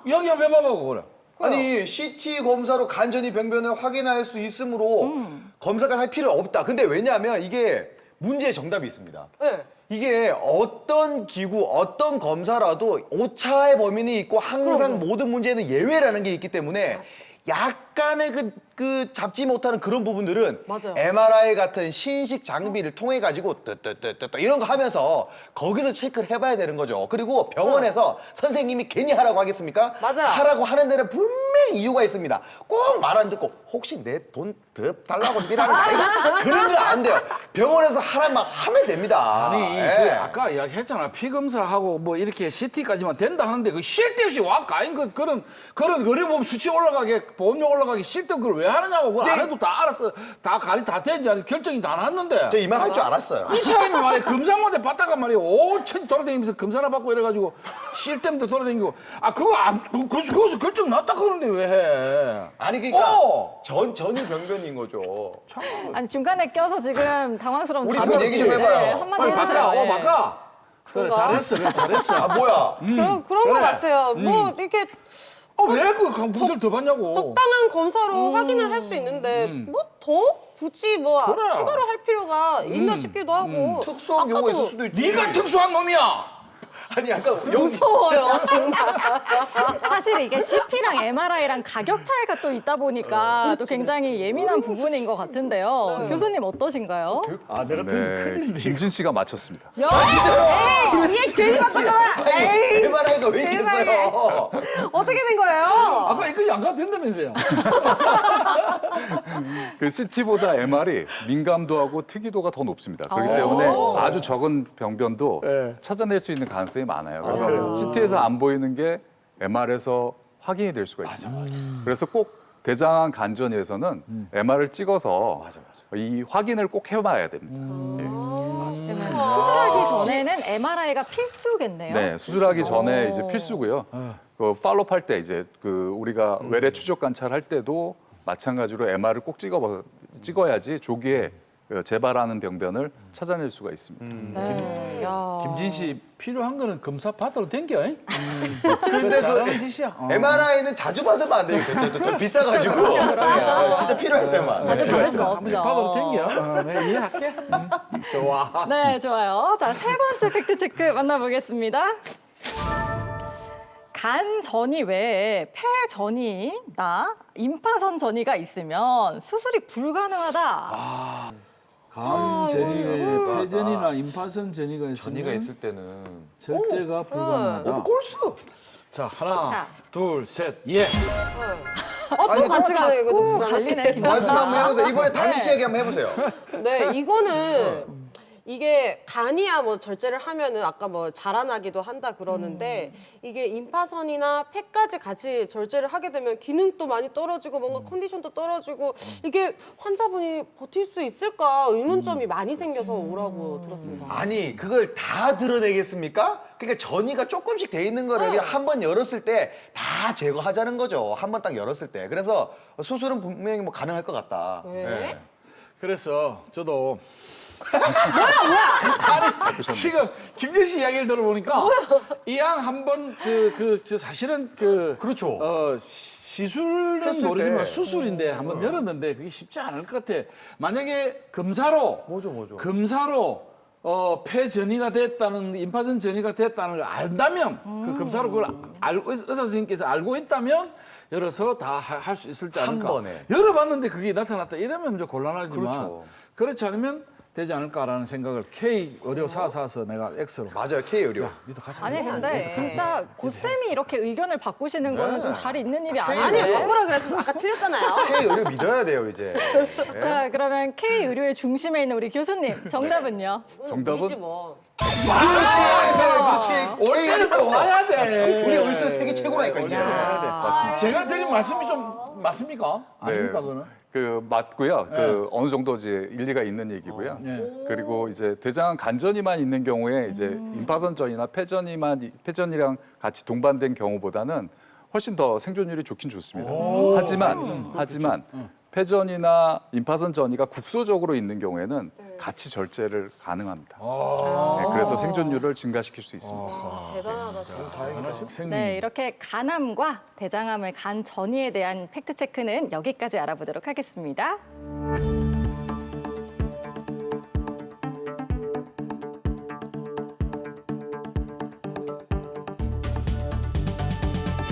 여기 한번 해봐봐, 그래.
아니 CT 검사로 간전이 병변을 확인할 수 있으므로 검사가 할 필요 없다. 근데 왜냐하면 이게 문제의 정답이 있습니다.
네.
이게 어떤 기구, 어떤 검사라도 오차의 범위는 있고 항상 모든 문제는 예외라는 게 있기 때문에 약간의 그 잡지 못하는 그런 부분들은
맞아요.
MRI 같은 신식 장비를 통해 가지고 뜨뜨뜨뜨 이런 거 하면서 거기서 체크를 해봐야 되는 거죠. 그리고 병원에서 선생님이 괜히 하라고 하겠습니까?
맞아.
하라고 하는 데는 분명히 이유가 있습니다. 꼭 말 안 듣고 혹시 내 돈 더 달라고 미라는 거 아니가? 그런 거 안 돼요. 병원에서 하라면 하면 됩니다.
아니,
예.
그 아까 이야기했잖아. 피검사하고 뭐 이렇게 CT까지만 된다 하는데 그 쉴 데 없이 와 가인 그런 의료보험 수치 올라가게 보험료 올라가게 쉴 때 그걸 왜 하느냐고. 그걸 안 해도 다 알았어. 다 관리 다 된지 결정이 다 났는데.
저 이 말 할 줄 알았어요.
이 사람이 말이야 검사마다 받다가 말이야 5천 돌아다니면서 검사나 받고 이래가지고 쉴 때마다 돌아다니고 그거 그거서 결정 났다 그러는데 왜 해?
아니 그러니까
어.
전이 병변인 거죠.
아니 중간에 껴서 지금 당황스러운
우리
답이
한번 얘기 좀
없지.
해봐요.
네, 한마디
빨리
해주세요.
바꿔.
예.
바꿔. 그래 잘했어. 그래 잘했어.
아 뭐야?
그런 것 같아요. 뭐 이렇게
왜 그 무슨 더 받냐고.
적당한 검사로 확인을 할 수 있는데 뭐 더 굳이 뭐
그래.
추가로 할 필요가 있나 싶기도 하고
특수한 경우가 있을 수도 있지.
네가 특수한 놈이야.
아니 아까
무서워요 정말.
사실 이게 CT랑 MRI랑 가격 차이가 또 있다 보니까 또 굉장히 예민한 부분인 것 같은데요. 교수님 어떠신가요?
내가
네, 김진 씨가 맞췄습니다.
야, 진짜요?
이게 괜히 바꿨잖아.
MRI가 왜 이렇게
세상에.
써요?
어떻게 된 거예요?
아까 이거 양가 된다면서요?
그 CT보다 MR이 민감도하고 특이도가 더 높습니다. 그렇기 때문에 아주 적은 병변도
네.
찾아낼 수 있는 가능성이 많아요. 그래서 CT에서 안 보이는 게 MR에서 확인이 될 수가 있습니다. 그래서 꼭 대장암 간전에서는 MR을 찍어서 이 확인을 꼭 해봐야 됩니다.
그러면 수술하기 전에는 MRI가 필수겠네요.
네, 수술하기 전에 이제 필수고요. 그 팔로업 할 때 이제 그 우리가 외래 추적 관찰할 때도 마찬가지로 MR을 꼭 찍어야지 조기에 그 재발하는 병변을 찾아낼 수가 있습니다.
네. 야.
김진 씨 필요한 거는 검사 받으러 댕겨.
근데
잘하는 짓이야.
MRI는 자주 받으면 안 돼요. 좀 비싸가지고. 네, 진짜 필요할 때만.
자주
네.
받을 수
한 번씩
없죠.
받으러 댕겨. 내가 이해할게. 좋아.
네, 좋아요. 자, 세 번째 팩트 체크 만나보겠습니다. 간 전이 외에 폐 전이나 임파선 전이가 있으면 수술이 불가능하다.
간 전이, 폐전이나 임파선 전이가 있으면
전이가 있을 때는
절제가 불가능하다.
꼴수.
자, 하나,
자.
둘, 셋, 예.
또 같이 가네, 이거 좀
갈리네, 김
말씀 한번 해보세요. 이번에
네.
다미 씨 얘기 한번 해보세요.
네, 이거는 이게 간이야 뭐 절제를 하면은 아까 뭐 자라나기도 한다 그러는데 이게 임파선이나 폐까지 같이 절제를 하게 되면 기능도 많이 떨어지고 뭔가 컨디션도 떨어지고 이게 환자분이 버틸 수 있을까 의문점이 많이 생겨서 오라고 들었습니다.
아니 그걸 다 드러내겠습니까? 그러니까 전이가 조금씩 돼 있는 거를 그냥 한 번 열었을 때 다 제거하자는 거죠. 한 번 딱 열었을 때. 그래서 수술은 분명히 뭐 가능할 것 같다.
네.
그래서 저도 아니 지금 김진 씨 이야기를 들어보니까 이 양 한번 저 사실은
그렇죠.
시술은
했을
모르지만
때.
수술인데 한번 열었는데 그게 쉽지 않을 것 같아. 만약에 검사로 폐 전이가 됐다는 임파선 전이가 됐다는 걸 안다면 그 검사로 그걸 의사 선생님께서 알고 있다면 열어서 다 할 수 있을지 않을까.
한 번에.
열어봤는데 그게 나타났다 이러면 좀 곤란하지만
그렇죠.
그렇지 않으면 되지 않을까라는 생각을 K 의료 사서 내가 X로.
맞아요. K 의료.
니도 가자.
아니, 근데 진짜 고쌤이 이렇게 의견을 바꾸시는 거는 좀 잘 있는 일이
아니
아닌데.
바꾸라 그래서 아까 틀렸잖아요.
K 의료 믿어야 돼요 이제. 네.
자, 그러면 K 의료의 중심에 있는 우리 교수님, 정답은요?
정답은?
우리지 뭐.
올 때는 또 와야 돼.
우리 의료 세계 최고라니까 이제.
맞습니다. 제가 드린 말씀이 좀 맞습니까? 아닙니까 그거는?
그 맞고요. 그 어느 정도 이제 일리가 있는 얘기고요.
네.
그리고 이제 대장암 간전이만 있는 경우에 이제 임파선전이나 폐전이랑 같이 동반된 경우보다는 훨씬 더 생존율이 좋긴 좋습니다. 하지만 폐전이나 임파선 전이가 국소적으로 있는 경우에는 같이 절제를 가능합니다. 네, 그래서 생존율을 증가시킬 수 있습니다.
대단하다 진짜.
네, 이렇게 간암과 대장암의 간 전이에 대한 팩트 체크는 여기까지 알아보도록 하겠습니다.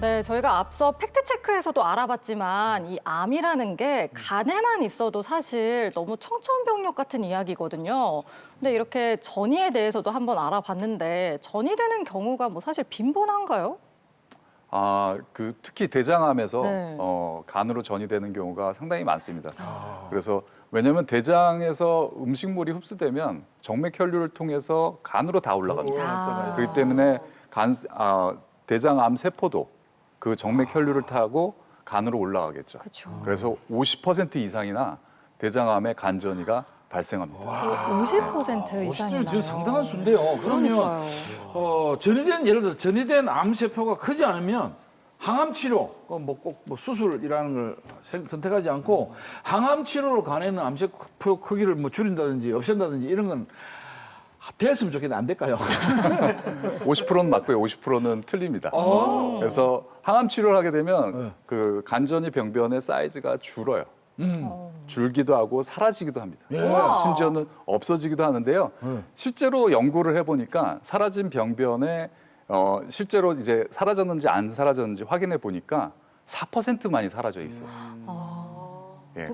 네, 저희가 앞서 팩트 체크에서도 알아봤지만 이 암이라는 게 간에만 있어도 사실 너무 청천벽력 같은 이야기거든요. 근데 이렇게 전이에 대해서도 한번 알아봤는데 전이 되는 경우가 뭐 사실 빈번한가요?
그 특히 대장암에서
네.
간으로 전이되는 경우가 상당히 많습니다. 그래서 왜냐하면 대장에서 음식물이 흡수되면 정맥 혈류를 통해서 간으로 다 올라갑니다. 그렇기 때문에 대장암 세포도 그 정맥 혈류를 타고 간으로 올라가겠죠.
그렇죠.
그래서 50% 이상이나 대장암의 간 전이가 발생합니다.
50% 이상이나.
지금 상당한 수인데요. 그러면 예를 들어 전이된 암세포가 크지 않으면 항암 치료, 꼭 수술이라는 걸 선택하지 않고 항암 치료로 간에는 암세포 크기를 뭐 줄인다든지 없앤다든지 이런 건 됐으면 좋겠는데 안 될까요?
50%는 맞고요. 50%는 틀립니다. 그래서 항암 치료를 하게 되면 그 간전이 병변의 사이즈가 줄어요. 줄기도 하고 사라지기도 합니다. 심지어는 없어지기도 하는데요. 실제로 연구를 해보니까 사라진 병변에 실제로 이제 사라졌는지 안 사라졌는지 확인해 보니까 4%만이 사라져 있어요.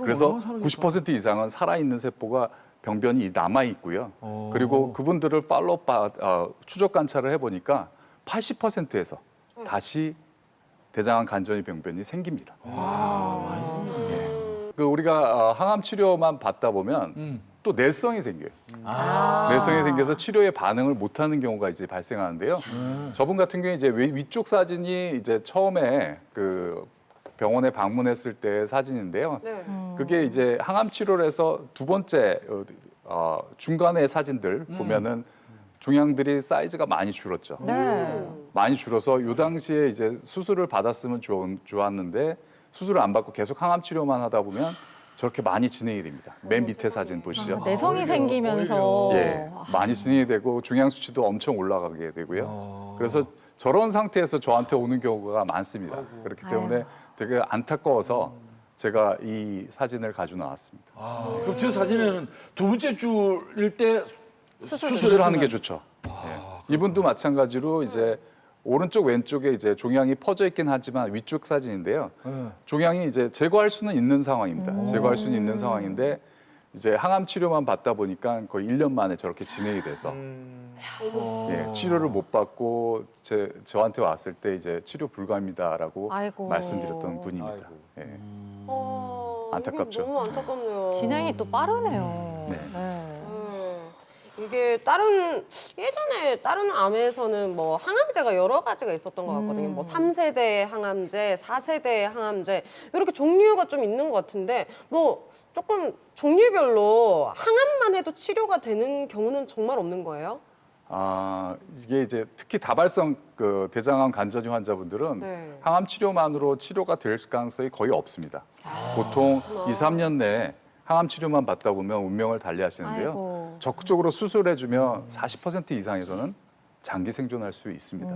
그래서 90% 이상은 살아있는 세포가 병변이 남아 있고요. 그리고 그분들을 추적 관찰을 해보니까 80%에서 다시 대장암 간전이 병변이 생깁니다. 우리가 항암 치료만 받다 보면 또 내성이 생겨요. 내성이 생겨서 치료에 반응을 못하는 경우가 이제 발생하는데요. 저분 같은 경우에 이제 위쪽 사진이 이제 처음에 그 병원에 방문했을 때 사진인데요.
네.
그게 이제 항암 치료를 해서 두 번째 중간의 사진들 보면은 종양들이 사이즈가 많이 줄었죠.
네.
많이 줄어서 요 당시에 이제 수술을 받았으면 좋았는데 수술을 안 받고 계속 항암 치료만 하다 보면 저렇게 많이 진행이 됩니다. 맨 밑에 사진 보시죠.
내성이 생기면서
예, 많이 진행이 되고 종양 수치도 엄청 올라가게 되고요. 그래서 저런 상태에서 저한테 오는 경우가 많습니다. 그렇기 때문에 되게 안타까워서 제가 이 사진을 가지고 나왔습니다.
그럼 저 사진에는 두 번째 줄일 때
수술하는 게 좋죠. 예. 이분도 마찬가지로 이제 오른쪽 왼쪽에 이제 종양이 퍼져 있긴 하지만 위쪽 사진인데요. 종양이 이제 제거할 수는 있는 상황입니다. 제거할 수는 있는 상황인데 이제 항암 치료만 받다 보니까 거의 1년 만에 저렇게 진행이 돼서 예, 치료를 못 받고 저한테 왔을 때 이제 치료 불가입니다라고
아이고.
말씀드렸던 분입니다. 예. 안타깝죠.
이게 너무 안타깝네요.
진행이 또 빠르네요.
네.
이게 예전에 다른 암에서는 뭐 항암제가 여러 가지가 있었던 것 같거든요. 뭐 3세대 항암제, 4세대 항암제 이렇게 종류가 좀 있는 것 같은데 뭐 조금 종류별로 항암만 해도 치료가 되는 경우는 정말 없는 거예요?
이게 이제 특히 다발성 그 대장암 간전이 환자분들은
네.
항암 치료만으로 치료가 될 가능성이 거의 없습니다. 보통 2, 3년 내에 항암 치료만 받다 보면 운명을 달리하시는데요.
아이고.
적극적으로 수술해주면 40% 이상에서는 장기 생존할 수 있습니다.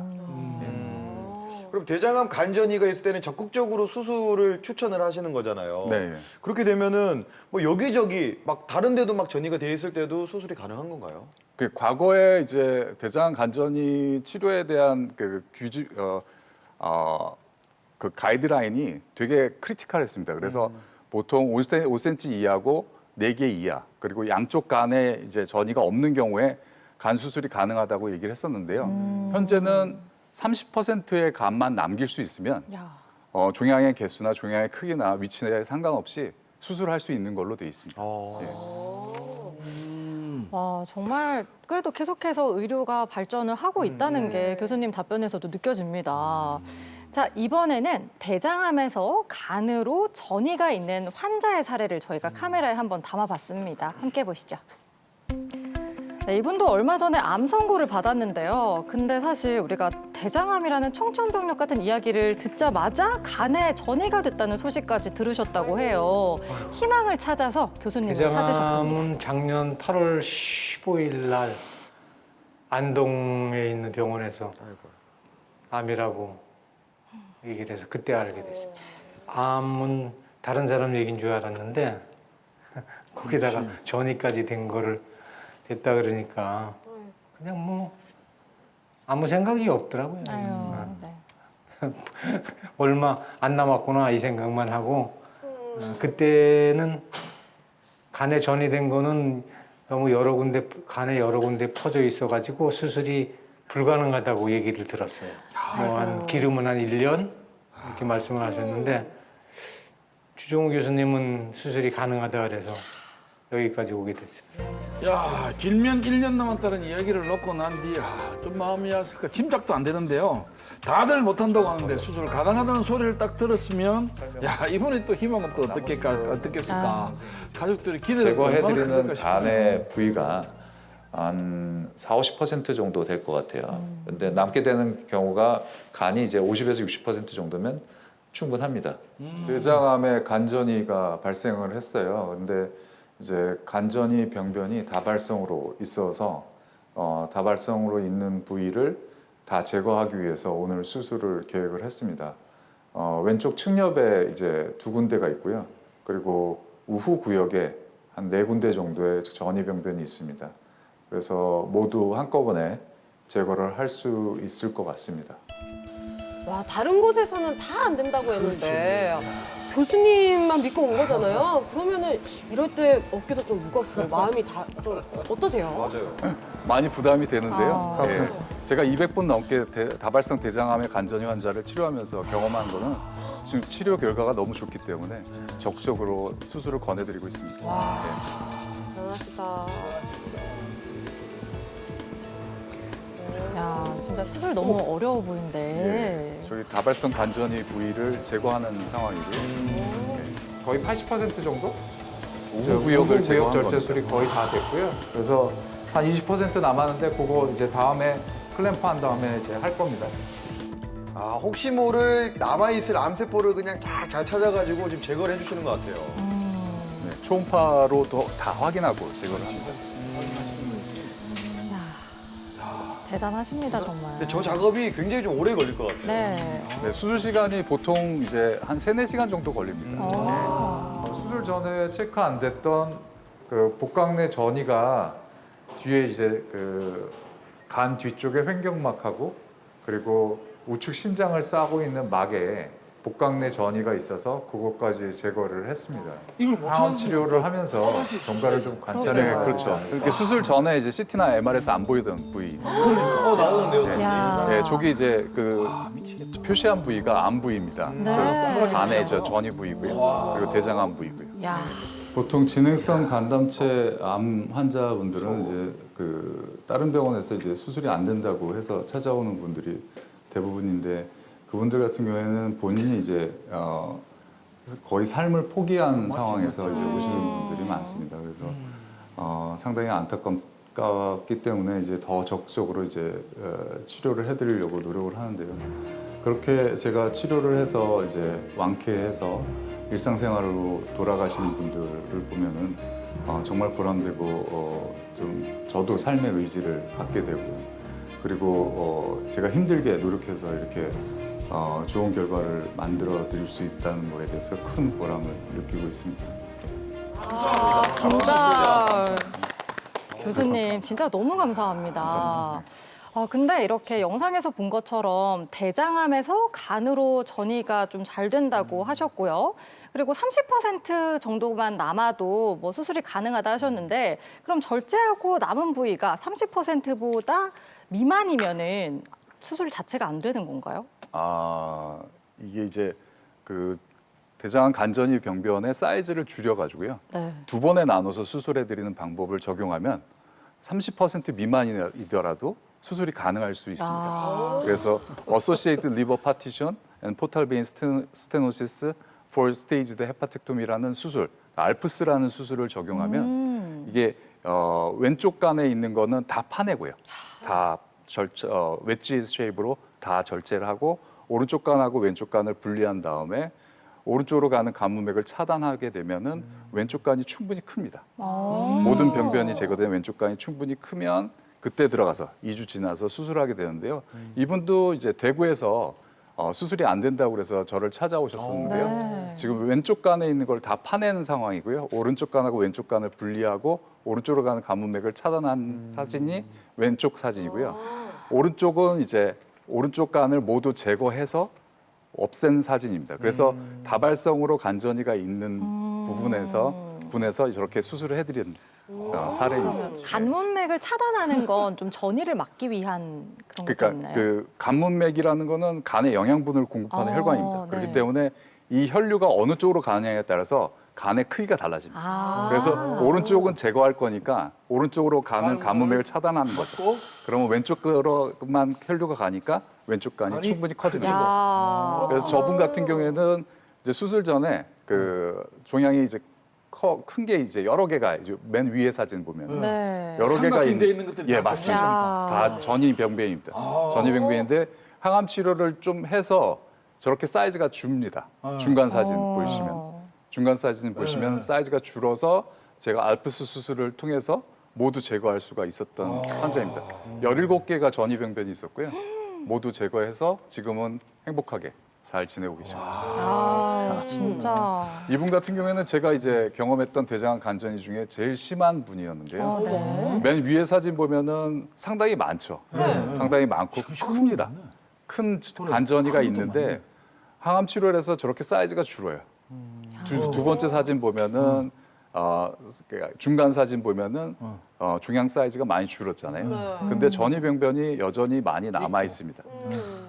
그럼 대장암 간전이가 있을 때는 적극적으로 수술을 추천을 하시는 거잖아요.
네.
그렇게 되면은 뭐 여기저기 막 다른 데도 막 전이가 돼 있을 때도 수술이 가능한 건가요?
그 과거에 이제 대장암 간전이 치료에 대한 그 그 가이드라인이 되게 크리티컬했습니다. 그래서 보통 5cm 이하고 4개 이하 그리고 양쪽 간에 이제 전이가 없는 경우에 간 수술이 가능하다고 얘기를 했었는데요. 현재는 30%의 간만 남길 수 있으면
야.
종양의 개수나 종양의 크기나 위치에 상관없이 수술할 수 있는 걸로 되어 있습니다.
와, 정말 그래도 계속해서 의료가 발전을 하고 있다는 게 교수님 답변에서도 느껴집니다. 자, 이번에는 대장암에서 간으로 전이가 있는 환자의 사례를 저희가 카메라에 한번 담아봤습니다. 함께 보시죠. 네, 이분도 얼마 전에 암 선고를 받았는데요. 근데 사실 우리가 대장암이라는 청천벽력 같은 이야기를 듣자마자 간에 전이가 됐다는 소식까지 들으셨다고 해요. 희망을 찾아서 교수님을 찾으셨습니다.
대장암은 작년 8월 15일 날 안동에 있는 병원에서 암이라고 얘기를 해서 그때 알게 됐습니다. 암은 다른 사람 얘기인 줄 알았는데 거기다가 전이까지 된 거를 됐다 그러니까 그냥 뭐 아무 생각이 없더라고요.
아유,
얼마 안 남았구나 이 생각만 하고 그때는 간에 전이 된 거는 너무 간에 여러 군데 퍼져 있어가지고 수술이 불가능하다고 얘기를 들었어요. 뭐 기름은 한 1년 이렇게 말씀을 하셨는데 주종우 교수님은 수술이 가능하다 그래서 여기까지 오게 됐습니다.
야, 길면 1년 남았다는 이야기를 놓고 난 뒤, 어떤 마음이었을까 짐작도 안 되는데요. 다들 못한다고 하는데 수술 가능하다는 소리를 딱 들었으면, 야, 이번에 또 희망은 또 어떻겠을까. 가족들이 기대를
제거해드리는 간의 부위가 한 40~50% 정도 될 것 같아요. 근데 남게 되는 경우가 간이 이제 50에서 60% 정도면 충분합니다.
대장암에 간전이가 발생을 했어요. 근데 이제 간전이 병변이 다발성으로 있어서 다발성으로 있는 부위를 다 제거하기 위해서 오늘 수술을 계획을 했습니다. 왼쪽 측옆에 이제 2군데가 있고요. 그리고 우후 구역에 한 4군데 정도의 전이 병변이 있습니다. 그래서 모두 한꺼번에 제거를 할 수 있을 것 같습니다.
와, 다른 곳에서는 다 안 된다고 했는데 교수님만 믿고 온 거잖아요. 그러면은 이럴 때 어깨도 좀 무겁고 마음이 다 좀 어떠세요?
맞아요.
많이 부담이 되는데요.
아.
예. 제가 200분 넘게 다발성 대장암의 간전이 환자를 치료하면서 경험한 거는 지금 치료 결과가 너무 좋기 때문에 적극적으로 수술을 권해드리고 있습니다. 예.
대단하시다.
야, 진짜 수술 너무 어려워 보이는데.
예. 저희 다발성 간전이 부위를 제거하는 상황이고요. 예. 거의 80% 정도? 우부역을 제거한 절제술이 거의 다 됐고요. 그래서 한 20% 남았는데 그거 이제 다음에 클램프 한 다음에 이제 할 겁니다.
아, 혹시 모를 남아있을 암세포를 그냥 잘 찾아가지고 지금 제거를 해주시는 것 같아요.
네, 초음파로 다 확인하고 제거를 합니다.
대단하십니다, 정말.
근데 저 작업이 굉장히 좀 오래 걸릴 것 같아요.
네.
네, 수술 시간이 보통 이제 한 3-4시간 정도 걸립니다. 수술 전에 체크 안 됐던 그 복강내 전이가 뒤에 이제 그 간 뒤쪽에 횡격막하고 그리고 우측 신장을 싸고 있는 막에 복강내 전이가 있어서 그것까지 제거를 했습니다.
이걸 못
항암
찾았으면
치료를 하면서 전가를 좀 관찰해. 네, 그렇죠. 이렇게 수술 전에 이제 CT나 MR에서 안 보이던 부위.
나오는데요.
야.
네, 저기 이제 그 표시한 부위가 암 부위입니다.
네.
간의 전이 부위고요. 그리고 대장암 부위고요.
야.
보통 진행성 간담체 암 환자분들은 이제 그 다른 병원에서 이제 수술이 안 된다고 해서 찾아오는 분들이 대부분인데 그분들 같은 경우에는 본인이 이제 거의 삶을 포기한 상황에서 이제 오시는 분들이 많습니다. 그래서 상당히 안타깝기 때문에 이제 더 적극적으로 이제 치료를 해드리려고 노력을 하는데요. 그렇게 제가 치료를 해서 이제 완쾌해서 일상생활로 돌아가시는 분들을 보면은 정말 보람되고 좀 저도 삶의 의지를 갖게 되고 그리고 제가 힘들게 노력해서 이렇게 좋은 결과를 만들어 드릴 수 있다는 거에 대해서 큰 보람을 느끼고 있습니다.
진짜 교수님 진짜 너무 감사합니다. 근데 이렇게 영상에서 본 것처럼 대장암에서 간으로 전이가 좀 잘 된다고 하셨고요. 그리고 30% 정도만 남아도 뭐 수술이 가능하다 하셨는데 그럼 절제하고 남은 부위가 30%보다 미만이면은 수술 자체가 안 되는 건가요?
이게 이제 그 대장암 간전이 병변의 사이즈를 줄여가지고요.
네.
2번에 나눠서 수술해드리는 방법을 적용하면 30% 미만이더라도 수술이 가능할 수 있습니다. 그래서 Associated Liver Partition and Portal Vein Stenosis for Staged Hepatectomy라는 수술, 알프스라는 수술을 적용하면 이게 왼쪽 간에 있는 거는 다 파내고요. 다 웨지 쉐입으로 다 절제를 하고 오른쪽 간하고 왼쪽 간을 분리한 다음에 오른쪽으로 가는 간문맥을 차단하게 되면은 왼쪽 간이 충분히 큽니다. 모든 병변이 제거된 왼쪽 간이 충분히 크면 그때 들어가서 2주 지나서 수술하게 되는데요. 이분도 이제 대구에서 수술이 안 된다고 그래서 저를 찾아오셨었는데요.
네.
지금 왼쪽 간에 있는 걸 다 파내는 상황이고요. 오른쪽 간하고 왼쪽 간을 분리하고 오른쪽으로 가는 간문맥을 차단한 사진이 왼쪽 사진이고요. 오른쪽은 이제 오른쪽 간을 모두 제거해서 없앤 사진입니다. 그래서 다발성으로 간전이가 있는 분에서 저렇게 수술을 해드린 사례입니다.
간문맥을 차단하는 건 좀 전이를 막기 위한 그런 것도
그러니까
있나요?
그 간문맥이라는 거는 간에 영양분을 공급하는 혈관입니다.
네.
그렇기 때문에 이 혈류가 어느 쪽으로 가느냐에 따라서 간의 크기가 달라집니다. 그래서 오른쪽은 제거할 거니까 오른쪽으로 가는 간문맥을 차단하는 거죠. 그러면 왼쪽으로만 혈류가 가니까 왼쪽 간이 충분히 커지는 거죠. 그래서 저분 같은 경우에는 이제 수술 전에 그 종양이 이제 큰 게 이제 여러 개가 이제 맨 위에 사진 보면
네.
여러 개가
있는 것들이
예, 맞습니다. 다 전이병변입니다. 전이병변인데 항암 치료를 좀 해서 저렇게 사이즈가 줍니다. 중간 사진 보시면 사이즈가 줄어서 제가 알프스 수술을 통해서 모두 제거할 수가 있었던 환자입니다. 17개가 전이병변이 있었고요. 모두 제거해서 지금은 행복하게 잘 지내고 계십니다.
진짜.
이분 같은 경우에는 제가 이제 경험했던 대장암 간전이 중에 제일 심한 분이었는데요.
네.
맨 위에 사진 보면은 상당히 많죠. 상당히 많고 큽니다. 큰 간전이가 있는데 항암 치료를 해서 저렇게 사이즈가 줄어요. 두 번째 사진 보면은 그러니까 중간 사진 보면은 종양 사이즈가 많이 줄었잖아요. 근데 전이병변이 여전히 많이 남아 있습니다.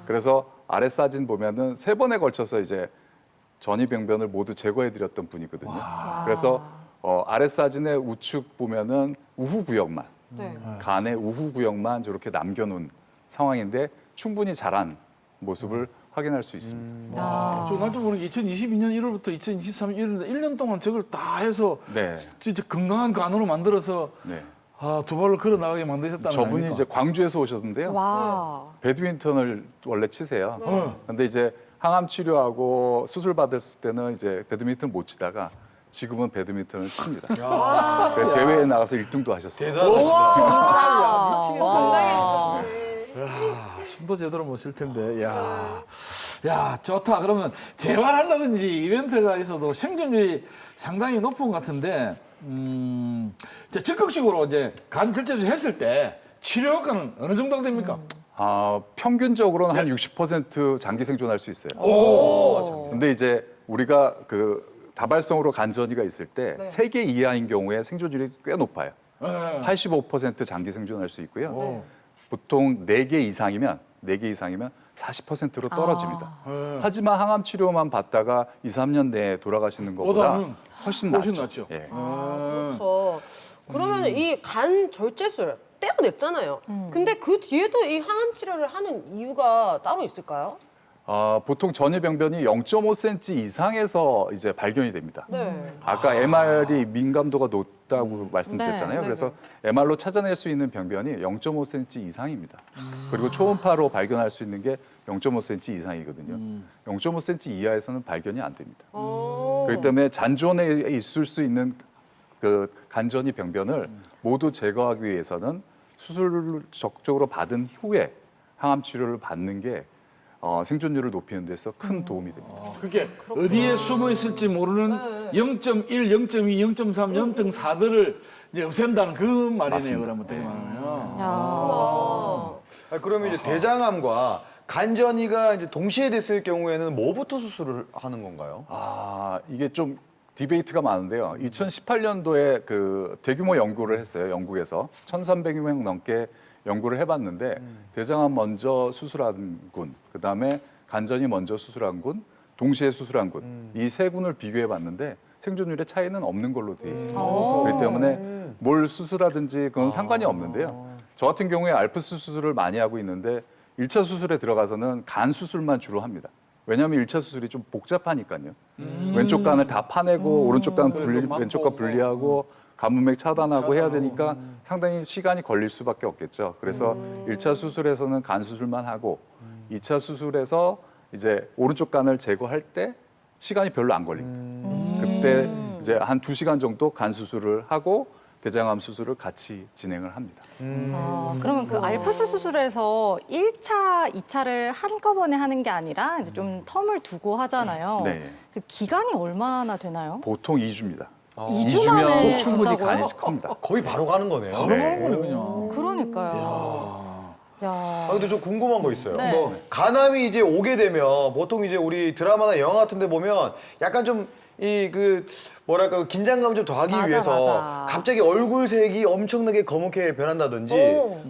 그래서 아래 사진 보면은 3번에 걸쳐서 이제 전이병변을 모두 제거해드렸던 분이거든요. 그래서 아래 사진의 우측 보면은 우후 구역만, 간의 우후 구역만 저렇게 남겨놓은 상황인데 충분히 자란 모습을 확인할 수 있습니다.
저 날짜 보니까 2022년 1월부터 2023년 1년 동안 저걸 다 해서
네.
진짜 건강한 간으로 만들어서
네.
두 발로 걸어 나가게 만드셨다는
저분이
거
이제
아닙니까?
광주에서 오셨는데요.
와.
배드민턴을 원래 치세요. 근데 이제 항암 치료하고 수술 받았을 때는 이제 배드민턴 못 치다가 지금은 배드민턴을 칩니다. 그래서 대회에 나가서 1등도 하셨어요.
진짜.
건강해지셨네.
야, 숨도 제대로 못 쉴 텐데. 야, 좋다. 그러면 재활한다든지 이벤트가 있어도 생존율이 상당히 높은 것 같은데, 이제 적극적으로 이제 간 절제술 했을 때 치료 효과는 어느 정도 됩니까?
평균적으로는 한 60% 장기 생존할 수 있어요. 근데 이제 우리가 그 다발성으로 간전이가 있을 때 3개 이하인 경우에 생존율이 꽤 높아요. 85% 장기 생존할 수 있고요. 보통 4개 이상이면 40%로 떨어집니다. 하지만 항암 치료만 받다가 2, 3년 내에 돌아가시는 것보다
보다는
훨씬
훨씬
낫죠.
낫죠.
예.
그렇죠. 그러면 이 간 절제술 떼어냈잖아요. 근데 그 뒤에도 이 항암 치료를 하는 이유가 따로 있을까요?
보통 전이병변이 0.5cm 이상에서 이제 발견이 됩니다.
네.
아까 MR이 민감도가 높다고 말씀드렸잖아요.
네.
그래서 MR로 찾아낼 수 있는 병변이 0.5cm 이상입니다. 그리고 초음파로 발견할 수 있는 게 0.5cm 이상이거든요. 0.5cm 이하에서는 발견이 안 됩니다. 그렇기 때문에 잔존에 있을 수 있는 그 간전이 병변을 모두 제거하기 위해서는 수술을 적극적으로 받은 후에 항암 치료를 받는 게 생존율을 높이는 데서 큰 도움이 됩니다.
그게 어디에 숨어 있을지 모르는 0.1, 0.2, 0.3, 0.4들을 이제 없앤다는 그 말이네요.
맞습니다.
그러면 되게 말하면.
그러면 이제 대장암과 간전이가 이제 동시에 됐을 경우에는 뭐부터 수술을 하는 건가요?
이게 좀 디베이트가 많은데요. 2018년도에 그 대규모 연구를 했어요. 영국에서 1,300명 넘게 연구를 해봤는데 대장암 먼저 수술한 군, 그다음에 간전이 먼저 수술한 군, 동시에 수술한 군, 이 3군을 비교해봤는데 생존율의 차이는 없는 걸로 되어 있습니다. 그렇기 때문에 뭘 수술하든지 그건 상관이 없는데요. 저 같은 경우에 알프스 수술을 많이 하고 있는데 1차 수술에 들어가서는 간 수술만 주로 합니다. 왜냐하면 1차 수술이 좀 복잡하니까요. 왼쪽 간을 다 파내고 오른쪽 간 왼쪽 간 분리하고 가문맥 차단하고 해야 되니까 상당히 시간이 걸릴 수밖에 없겠죠. 그래서 1차 수술에서는 간 수술만 하고 2차 수술에서 이제 오른쪽 간을 제거할 때 시간이 별로 안 걸립니다. 그때 이제 한 2시간 정도 간 수술을 하고 대장암 수술을 같이 진행을 합니다.
그러면 그 알프스 수술에서 1차, 2차를 한꺼번에 하는 게 아니라 이제 좀 텀을 두고 하잖아요.
네.
그 기간이 얼마나 되나요?
보통 2주입니다.
2주 만에
2주면 충분히
된다고요?
간이 큽니다.
거의 바로 가는 거네요.
바로 가는 거네, 그냥.
그러니까요. 야.
근데 좀 궁금한 거 있어요.
네.
뭐 간암이 이제 오게 되면 보통 이제 우리 드라마나 영화 같은 데 보면 약간 좀 이 그 뭐랄까 긴장감 좀 더하기
맞아,
위해서
맞아.
갑자기 얼굴색이 엄청나게 검게 변한다든지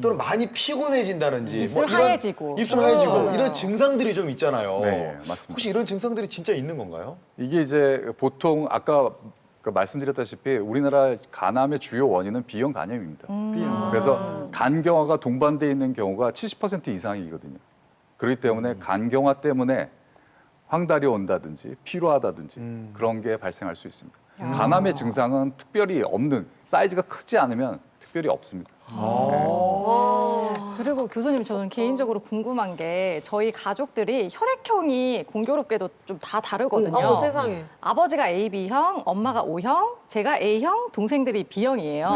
또는 많이 피곤해진다든지
입술
이런-
하얘지고.
입술 하얘지고
맞아요.
이런 증상들이 좀 있잖아요.
네, 맞습니다.
혹시 이런 증상들이 진짜 있는 건가요?
이게 이제 보통 아까 말씀드렸다시피 우리나라 간암의 주요 원인은 B형 간염입니다. 그래서 간경화가 동반돼 있는 경우가 70% 이상이거든요. 그렇기 때문에 간경화 때문에 황달이 온다든지 피로하다든지 그런 게 발생할 수 있습니다. 간암의 증상은 특별히 없는, 사이즈가 크지 않으면 특별히 없습니다.
그리고 교수님 저는 개인적으로 궁금한 게 저희 가족들이 혈액형이 공교롭게도 좀 다 다르거든요.
세상에.
아버지가 AB형, 엄마가 O형, 제가 A형, 동생들이 B형이에요.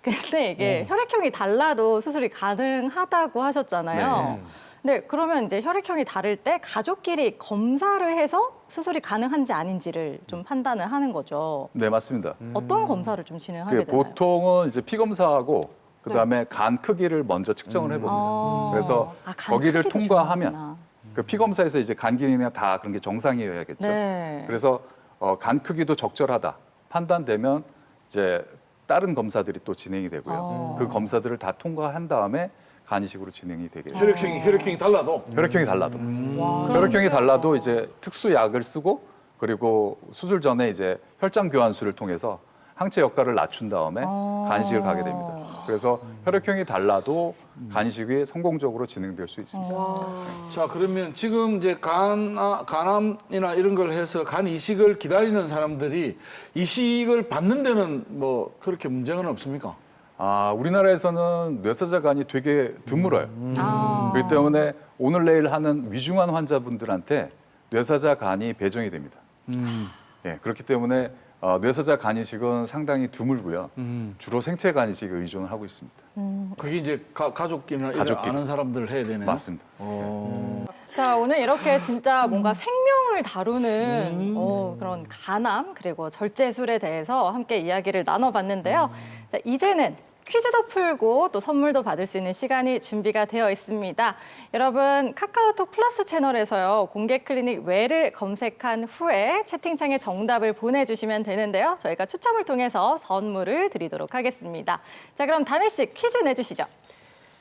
근데 이게 혈액형이 달라도 수술이 가능하다고 하셨잖아요. 네, 그러면 이제 혈액형이 다를 때 가족끼리 검사를 해서 수술이 가능한지 아닌지를 좀 판단을 하는 거죠.
네, 맞습니다.
어떤 검사를 좀 진행하게 되나요?
보통은 이제 피 검사하고 그다음에 간 크기를 먼저 측정을 해봅니다. 그래서
간
거기를
크기도
통과하면
중요하구나.
그 피 검사에서 이제 간 기능이나 다 그런 게 정상이어야겠죠.
네.
그래서 간 크기도 적절하다 판단되면 이제 다른 검사들이 또 진행이 되고요. 그 검사들을 다 통과한 다음에 간 이식으로 진행이 되겠죠.
혈액형이 달라도.
혈액형이 달라도. 혈액형이 달라도 이제 특수 약을 쓰고 그리고 수술 전에 이제 혈장 교환술을 통해서 항체 역할을 낮춘 다음에 간이식을 가게 됩니다. 그래서 혈액형이 달라도 간이식이 성공적으로 진행될 수 있습니다.
자, 그러면 지금 이제 간암이나 이런 걸 해서 간 이식을 기다리는 사람들이 이식을 받는 데는 뭐 그렇게 문제는 없습니까?
우리나라에서는 뇌사자 간이 되게 드물어요. 그렇기 때문에 오늘 내일 하는 위중한 환자분들한테 뇌사자 간이 배정이 됩니다. 예, 그렇기 때문에 뇌사자 간이식은 상당히 드물고요. 주로 생체 간이식에 의존을 하고 있습니다.
그게 이제 가족끼리나
가족끼리.
아는 사람들 해야 되네요.
맞습니다.
자, 오늘 이렇게 진짜 뭔가 생명을 다루는 그런 간암 그리고 절제술에 대해서 함께 이야기를 나눠봤는데요. 자, 이제는 퀴즈도 풀고 또 선물도 받을 수 있는 시간이 준비가 되어 있습니다. 여러분 카카오톡 플러스 채널에서요. 공개 클리닉 외를 검색한 후에 채팅창에 정답을 보내주시면 되는데요. 저희가 추첨을 통해서 선물을 드리도록 하겠습니다. 자, 그럼 다미 씨 퀴즈 내주시죠.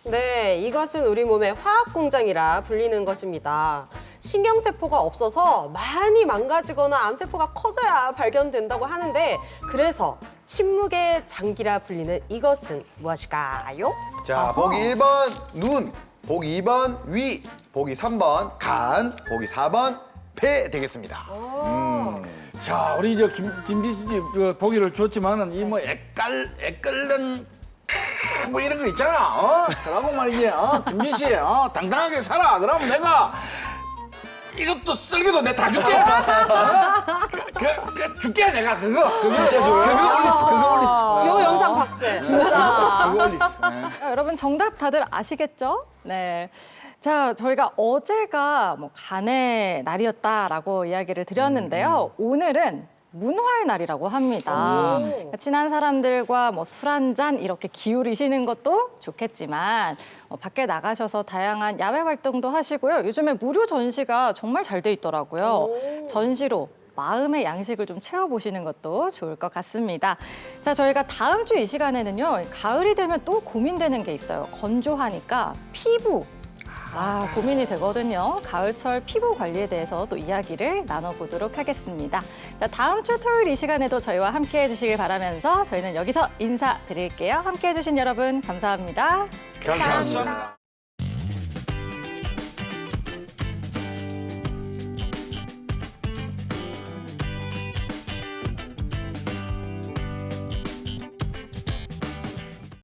네, 이것은 우리 몸의 화학 공장이라 불리는 것입니다. 신경세포가 없어서 많이 망가지거나 암세포가 커져야 발견된다고 하는데 그래서 침묵의 장기라 불리는 이것은 무엇일까요?
자, 보기 1번 눈, 보기 2번 위, 보기 3번 간, 보기 4번 폐 되겠습니다.
자, 우리 이제 김진비 씨 보기를 줬지만은 이 뭐 애끓는 뭐 이런 거 있잖아. 그러고 말이지. 김진 씨, 당당하게 살아. 그러면 내가 이것도 쓸기도 내가 다 줄게. 줄게 내가 그거.
진짜 좋아요.
그거 올리스.
요 영상 박제.
진짜.
그거 올리스.
여러분 정답 다들 아시겠죠? 네. 자, 저희가 어제가 뭐 간의 날이었다라고 이야기를 드렸는데요. 오늘은 문화의 날이라고 합니다. 친한 사람들과 뭐 술 한 잔 이렇게 기울이시는 것도 좋겠지만 밖에 나가셔서 다양한 야외 활동도 하시고요. 요즘에 무료 전시가 정말 잘 돼 있더라고요. 전시로 마음의 양식을 좀 채워보시는 것도 좋을 것 같습니다. 자, 저희가 다음 주 이 시간에는요. 가을이 되면 또 고민되는 게 있어요. 건조하니까 피부. 고민이 되거든요. 가을철 피부 관리에 대해서 또 이야기를 나눠보도록 하겠습니다. 자, 다음 주 토요일 이 시간에도 저희와 함께 해주시길 바라면서 저희는 여기서 인사드릴게요. 함께 해주신 여러분 감사합니다.
감사합니다.